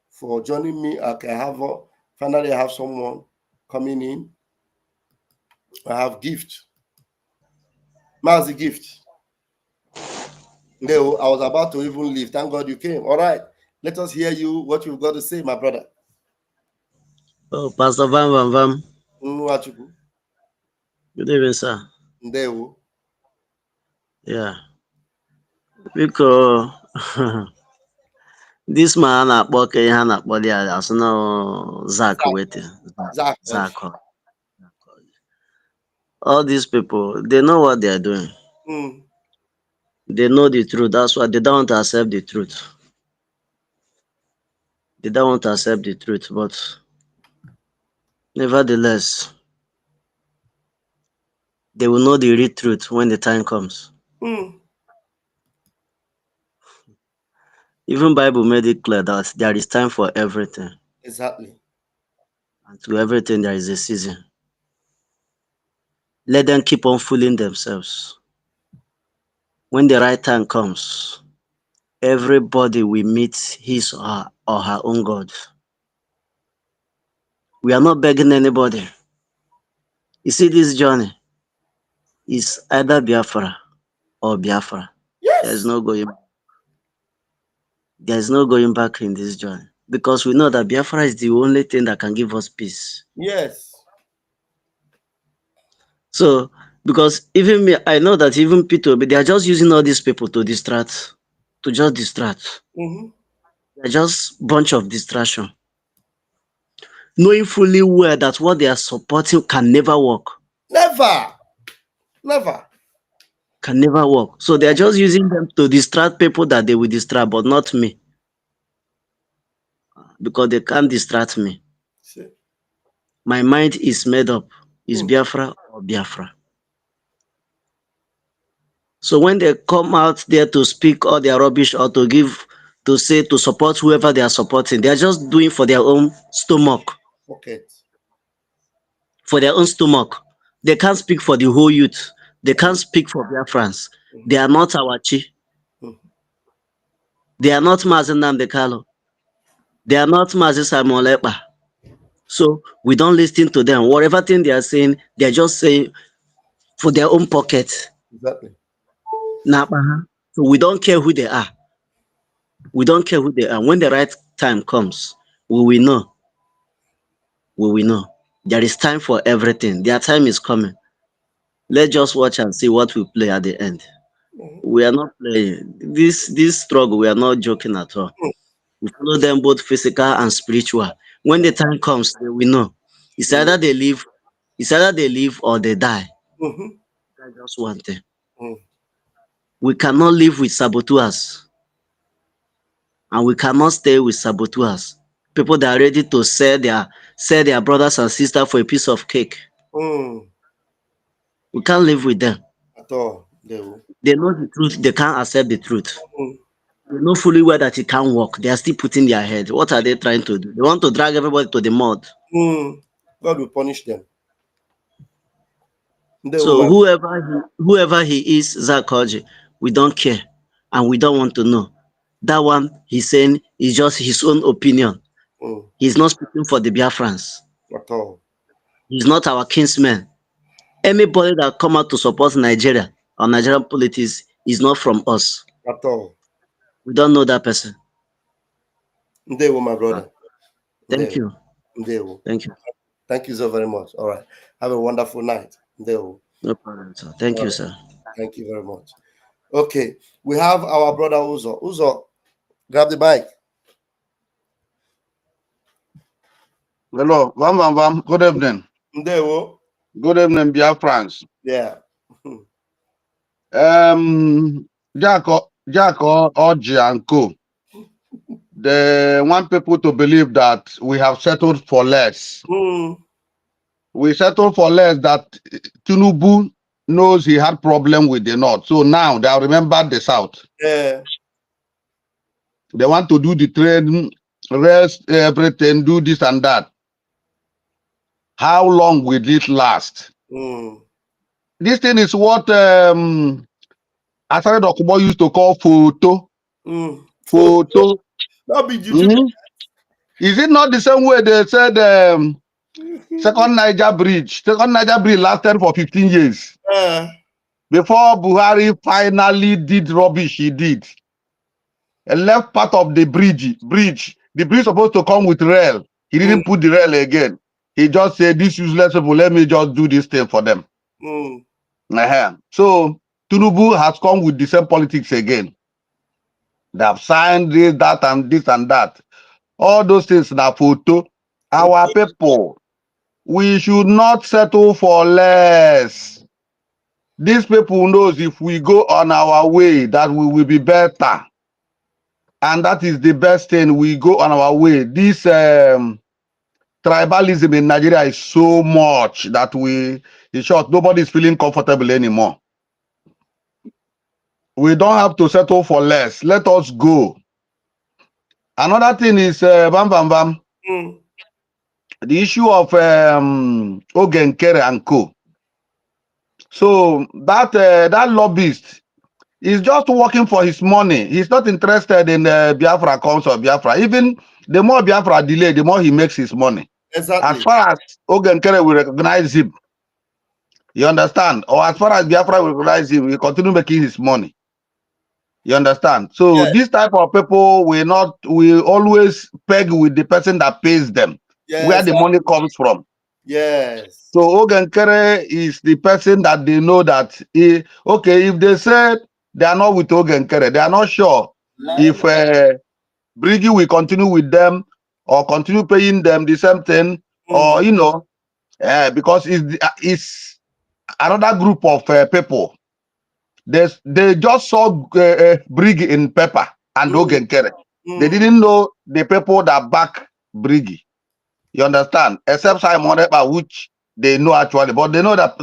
for joining me. Finally, I have someone coming in. I have gift. How's the gift? No, I was about to even leave. Thank God you came. All right. Let us hear you, what you've got to say, my brother. Oh, Pastor Vam. Nwachukwu. Good evening, sir. Ndewo. Yeah. Because this man na-akpọ ka ihe a na-akpọ ya asị na Zach waiting. Zach. All these people, they know what they are doing. They know the truth. That's why they don't want to accept the truth. They don't want to accept the truth, but nevertheless, they will know the real truth when the time comes. Even Bible made it clear that there is time for everything. Exactly. And to everything there is a season. Let them keep on fooling themselves. When the right time comes, everybody will meet his or her own God. We are not begging anybody. You see, this journey is either Biafra or Biafra. Yes. There is no going back. There is no going back in this journey, because we know that Biafra is the only thing that can give us peace. Yes. So, because even me, I know that even Peter, they are just using all these people to distract, to just distract. They're just bunch of distraction. Knowing fully well that what they are supporting can never work. Never. Can never work. So they are just using them to distract people that they will distract, but not me. Because they can't distract me. See? My mind is made up. Is Biafra or Biafra. So when they come out there to speak all their rubbish or to say, to support whoever they are supporting, they are just doing for their own stomach. Okay. For their own stomach. They can't speak for the whole youth. They can't speak for Biafrans. They are not our chi. They are not Mazi Nnamdi Kanu. They are not Mazi Simon Ekpa. So we don't listen to them. Whatever thing they are saying, they are just saying for their own pocket. Exactly. So we don't care who they are. We don't care who they are. When the right time comes, we will know. We will know. There is time for everything. Their time is coming. Let's just watch and see what we play at the end. We are not playing. This struggle, we are not joking at all. We follow them both physical and spiritual. When the time comes, they will know. It's either they live or they die. That's just one thing. We cannot live with saboteurs. And we cannot stay with saboteurs. People that are ready to sell their brothers and sisters for a piece of cake. We can't live with them. At all. They know the truth, they can't accept the truth. They know fully well that it can't work. They are still putting their head. What are they trying to do? They want to drag everybody to the mud. God will punish them. So whoever he is, Zakoji, we don't care. And we don't want to know. That one, he's saying, is just his own opinion. He's not speaking for the Biafrans. At all. He's not our kinsman. Anybody that come out to support Nigeria or Nigerian politics is not from us. At all. We don't know that person. Ndewo, my brother. Thank you. Ndewo. Thank you. Thank you so very much. All right. Have a wonderful night. Ndewo. No problem, sir. Thank you, sir. Thank you very much. Okay. We have our brother Uzo. Uzo, grab the mic. Hello, Vam. Good evening. Ndewo. Good evening, France. Yeah. Jacko, Oji and Co. They want people to believe that we have settled for less. We settled for less that Tinubu knows he had problem with the North. So now they have remembered the South. Yeah. They want to do the trade, rest, everything, do this and that. How long will it last? This thing is what Asare Dokubo used to call photo. Photo. That be juju. Is it not the same way they said Second Niger Bridge? Second Niger Bridge lasted for 15 years. Before Buhari finally did rubbish he did. And left part of the bridge. The bridge supposed to come with rail. He didn't put the rail again. He just said, this useless people, let me just do this thing for them. So Tinubu has come with the same politics again. They have signed this, that, and this and that. All those things now photo. Our people, we should not settle for less. These people knows if we go on our way that we will be better. And that is the best thing. We go on our way. This tribalism in Nigeria is so much that in short, nobody is feeling comfortable anymore. We don't have to settle for less. Let us go. Another thing is the issue of Ogenkere and Co. So that lobbyist is just working for his money. He's not interested in Biafra comes or Biafra. Even the more Biafra delay, the more he makes his money. Exactly. As far as Ogenkere will recognize him, you understand? Or as far as Biafra will recognize him, he continue making his money. You understand? So this type of people we always peg with the person that pays them, where the money comes from. Yes. So Ogenkere is the person that they know that if they said they are not with Ogenkere, they are not sure if Brigi will continue with them or continue paying them the same thing, or because it's another group of people. They just saw Brigi in Pepper and Ogenkere. They didn't know the people that back Brigi. You understand? Except Simon Ekpa, which they know actually, but they know that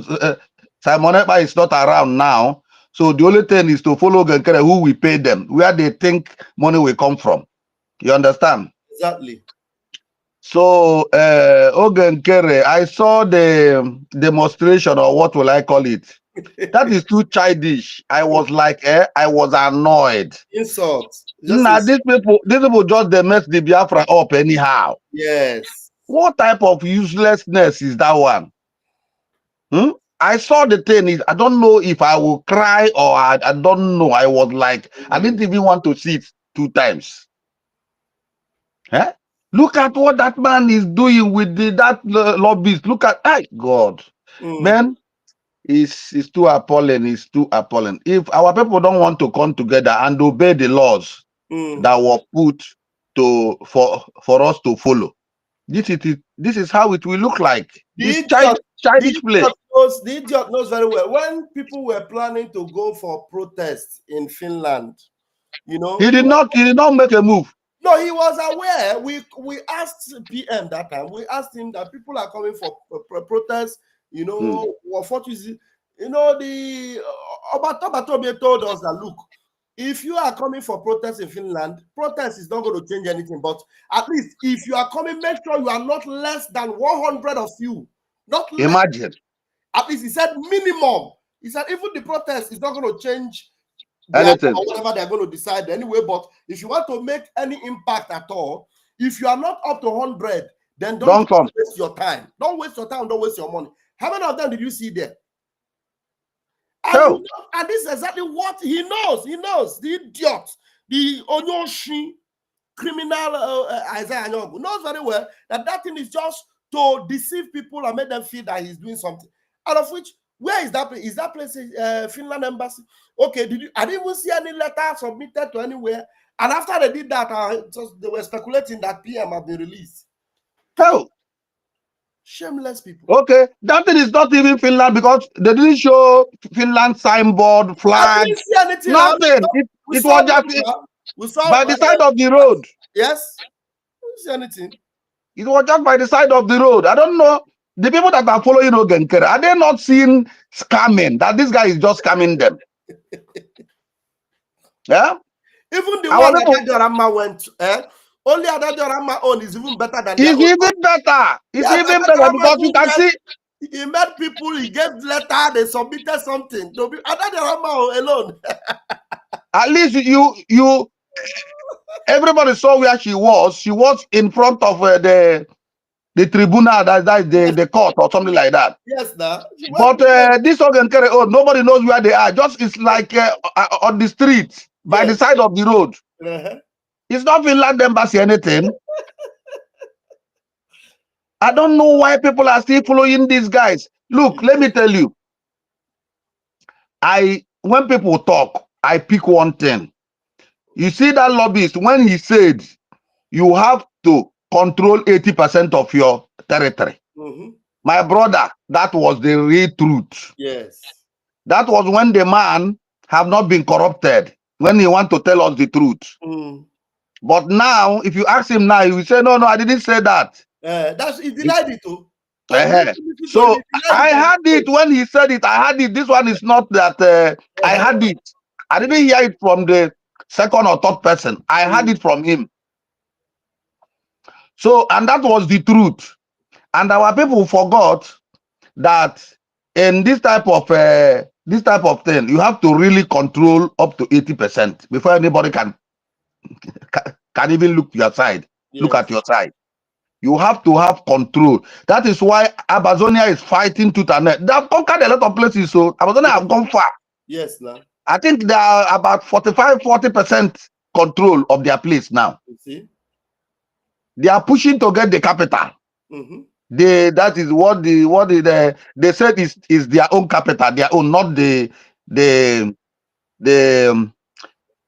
Simon Ekpa is not around now. So the only thing is to follow Ogenkere, who will pay them, where they think money will come from. You understand? Exactly. So Ogenkere, I saw the demonstration, or what will I call it? That is too childish. I was like, I was annoyed. Insult. Now these people just they mess the Biafra up anyhow. Yes. What type of uselessness is that one? I saw the thing. I don't know if I will cry or I don't know. I was like, I didn't even want to see it 2 times. Look at what that man is doing with that lobbyist. Look at, God, man. It's too appalling. It's too appalling. If our people don't want to come together and obey the laws that were put for us to follow, this is how it will look like. This childish play. The idiot knows very well. When people were planning to go for protests in Finland, he did not make a move. No, he was aware. We asked PM that time. We asked him that people are coming for protests. What is it? The Obatobatobe told us that, look, if you are coming for protests in Finland, protest is not going to change anything. But at least if you are coming, make sure you are not less than 100 of you. Not less. Imagine. At least he said minimum. He said even the protest is not going to change anything or whatever they're going to decide anyway. But if you want to make any impact at all, if you are not up to 100, then don't waste your time. Don't waste your time. Don't waste your money. How many of them did you see there? And, and this is exactly what he knows. He knows, the idiot, the Onyoshi criminal Isaiah Anyogu knows very well that thing is just to deceive people and make them feel that he's doing something. Out of which, where is that place? Is that place Finland embassy? Okay, I didn't even see any letter submitted to anywhere. And after they did that, they were speculating that PM have been released. Hell. Shameless people. Okay, that thing is not even Finland because they didn't show Finland signboard, flag. I didn't see anything. Nothing. It was just by the side of the road. Yes. I didn't see anything. It was just by the side of the road. I don't know. The people that are following Ogenkere, are they not seeing scamming? That this guy is just scamming them. Yeah? Even the one that Dorama went, only other Dorama own is even better than it's even better. It's even better because you can see. He met people, he gave letter, they submitted something. Other Dorama alone. At least everybody saw where she was. She was in front of the tribunal, that's the court or something like that. Yes, nah. But this Ogenkere, nobody knows where they are. Just it's like on the street, by the side of the road. It's not Finland embassy anything. I don't know why people are still following these guys. Look, let me tell you. When people talk, I pick one thing. You see that lobbyist, when he said you have to control 80% of your territory. My brother, that was the real truth. Yes. That was when the man have not been corrupted, when he want to tell us the truth. But now, if you ask him now, he will say, no, I didn't say that. He denied it too. So I had it when he said it. I had it. This one is not that I had it. I didn't hear it from the second or third person. I had it from him. So, and that was the truth. And our people forgot that in this type of thing, you have to really control up to 80% before anybody can even look your side. Yes. Look at your side. You have to have control. That is why Amazonia is fighting tooth and nail. They have conquered a lot of places, so Amazonia have gone far. Yes, now. I think they are about 40% control of their place now. You see? They are pushing to get the capital. That is what they said is their own capital, their own, not the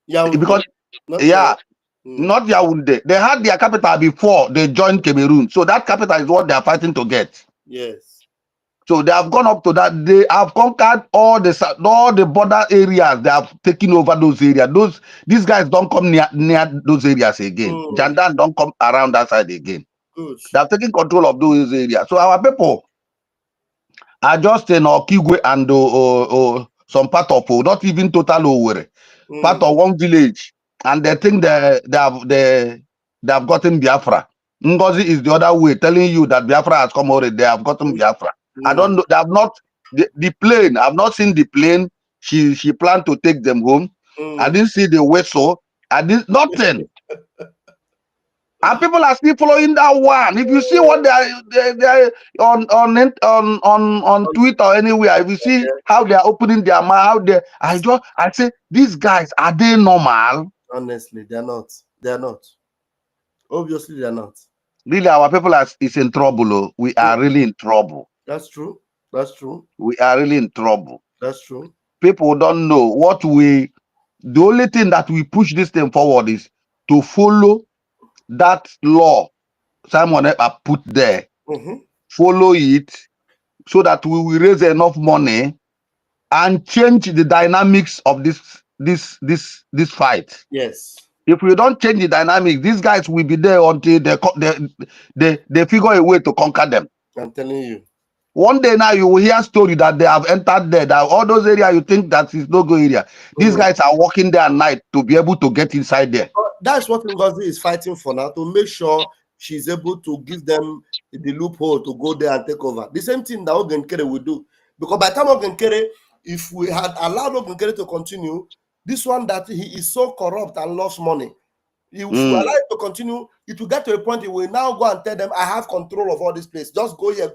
because not Yaoundé. They had their capital before they joined Cameroon, so that capital is what they are fighting to get. Yes. So they have gone up to that. They have conquered all the border areas. They have taken over those areas. These guys don't come near those areas again. Jandan don't come around that side again. Good. They have taken control of those areas. So our people are just in Okigwe and some part of not even total Owerri, part of one village, and they think they have gotten Biafra. Ngozi is the other way, telling you that Biafra has come already. They have gotten Biafra. I don't know. They have not the plane. I've not seen the plane. She planned to take them home. I didn't see the vessel. I did nothing. And people are still following that one. If you see what they are on Twitter or anywhere, if you see how they are opening their mouth, I say, these guys, are they normal? Honestly, they're not. They're not. Obviously, they're not. Really, our people is in trouble. We are really in trouble. That's true. That's true. We are really in trouble. That's true. People don't know the only thing that we push this thing forward is to follow that law Simon Ekpa put there. Follow it so that we will raise enough money and change the dynamics of this fight. Yes. If we don't change the dynamics, these guys will be there until they figure a way to conquer them. I'm telling you. One day now you will hear a story that they have entered there. That all those areas you think that is no go area. These guys are working there at night to be able to get inside there. That's what Ngozi is fighting for now, to make sure she's able to give them the loophole to go there and take over. The same thing that Ogenkere will do. Because by the time Ogenkere, if we had allowed Ogenkere to continue, this one that he is so corrupt and lost money, if we allow it to continue, it will get to a point he will now go and tell them, I have control of all this place. Just go here,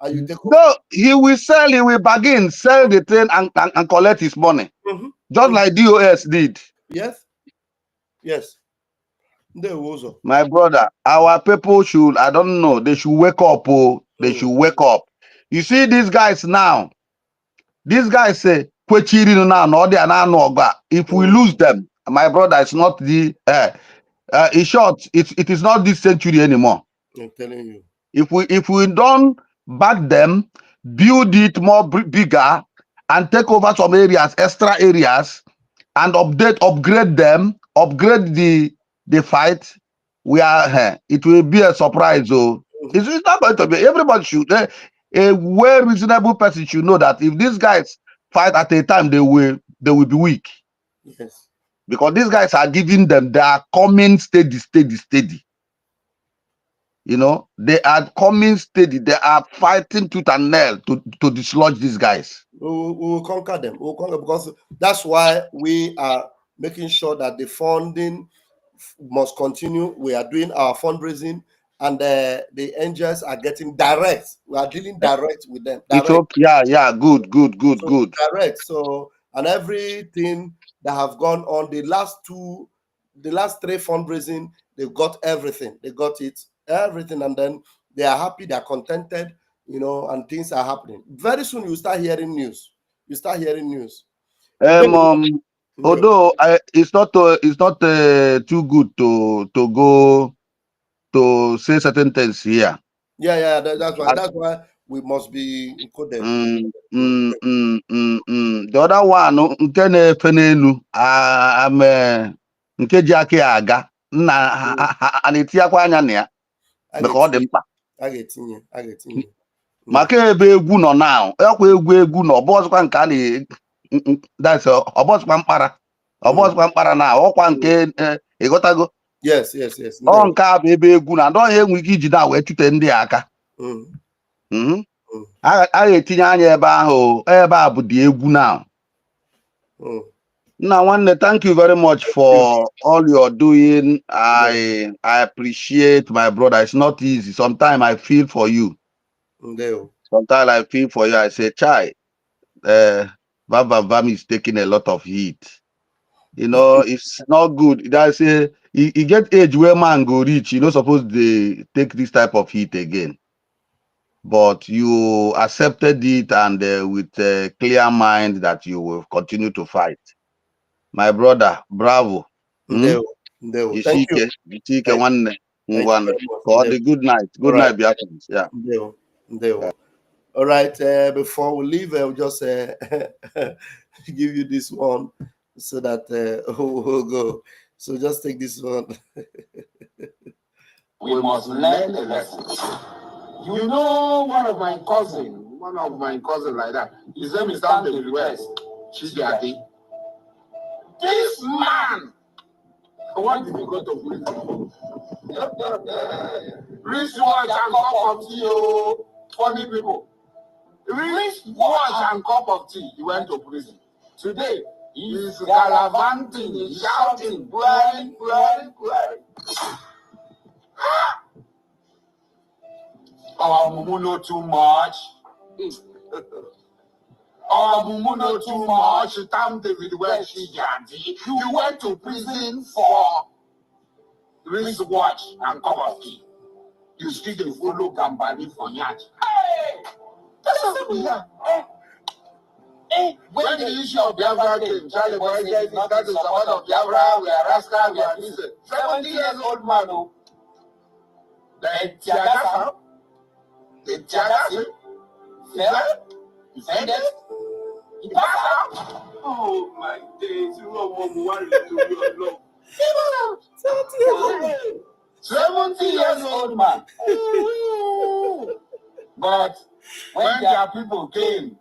and you take over. No, he will sell, he will bargain, sell the thing and collect his money. Just like DOS did. Yes. Yes. They also. My brother, our people should, I don't know, they should wake up. Oh, they should wake up. You see these guys now. These guys say, if we lose them, my brother, it's not the, in short, it is not this century anymore. I'm telling you. If we don't back them, build it more bigger, and take over some areas, extra areas, and upgrade them, upgrade the fight, we are it will be a surprise. Oh, it's not going to be. Everybody should a well reasonable person should know that if these guys fight at a time, they will be weak. Yes. Because these guys are giving them, they are coming steady. You know, they are coming steady. They are fighting tooth and nail to dislodge these guys. We will conquer them. We will conquer, because that's why we are making sure that the funding must continue. We are doing our fundraising, and the angels are getting direct. We are dealing direct with them. Direct. Yeah. Good. Direct. So, and everything that have gone on, the last 3 fundraising, they've got everything. They got it, everything, and then they are happy, they are contented, you know, and things are happening. Very soon you start hearing news. Although it's not too good to go to say certain things here. Yeah. That's why we must be encoded. The other one, nke na-efe n'elu, nke ji aka ya aga, a na-etinyekwa anya na ya maka ọ dị mkpa. A ga-etinye. Maka ebe egwu nọ now, ọkwa egwu nọ, ọbọzụkwa nke a that's ọbọzụkwa mkpara na ọkwa nke ịghọtago. Yes. Ọ nke a bụ ebe egwu na ndọ enwe ike iji na wee chute ndị aka. A ga-etinye anya ebe ahụ, ebe a bụ dị egwu now. Now, one, thank you very much for all you're doing. I appreciate, my brother. It's not easy. Sometimes I feel for you. Sometimes I feel for you. I say, Chai, Vam is taking a lot of heat. You know, it's not good. I say, you get age where man go reach, you know, supposed to take this type of heat again. But you accepted it, and with a clear mind that you will continue to fight. My brother, bravo. Thank you. One. For the good night. Good night, Biafrans. Yeah. All right. Before we leave, I'll just give you this one so that we'll go. So just take this one. We must learn a lesson. You know, one of my cousins like that, his name is David West. Chidiati. This man, what did he go to prison? Wristwatch and cup of tea, oh, funny people. Wristwatch and cup of tea, he went to prison. Today, he's gallivanting, he's shouting, bloody. Our mumu know too much. Our mumu know too much. Tam David West, you went to prison for wristwatch and cup of tea. You still dey follow Gambani for yacht. Hey! That's what we are. When the issue of Biafra came, Charlie Boy said, that is about of Biafra, we are rascal, we are prison. 70 years old man, oh. The Tiagasa, fell, he ended, he passed out. Oh my days, you know what we want to do your love. 70 years old man. But when their people came,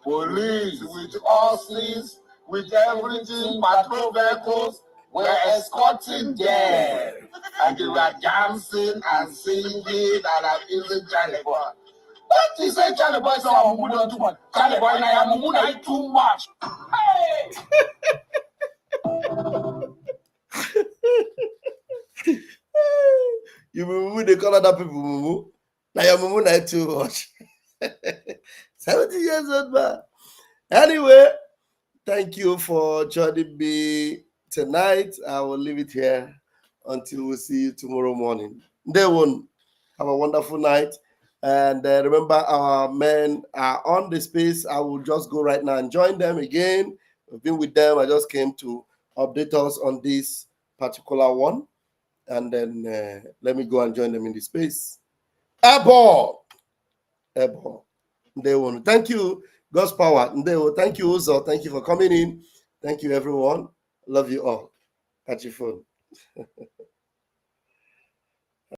police with horses, with everything, patrol vehicles, were escorting them. And they were dancing and singing and abusing Charlie Boy. What is say Charlie Boy say Mumu don't too much? Charlie Boy na Mumu na too much. Hey! You Mumu, they call other people Mumu. Now your mama too much. 70 years old man. Anyway, thank you for joining me tonight. I will leave it here until we see you tomorrow morning. Day one. Have a wonderful night. And remember, our men are on the space. I will just go right now and join them again. I've been with them. I just came to update us on this particular one. And then let me go and join them in the space. Airborne. Airborne. Thank you, God's power. Thank you, Uzo. Thank you for coming in. Thank you, everyone. Love you all. Catch your phone.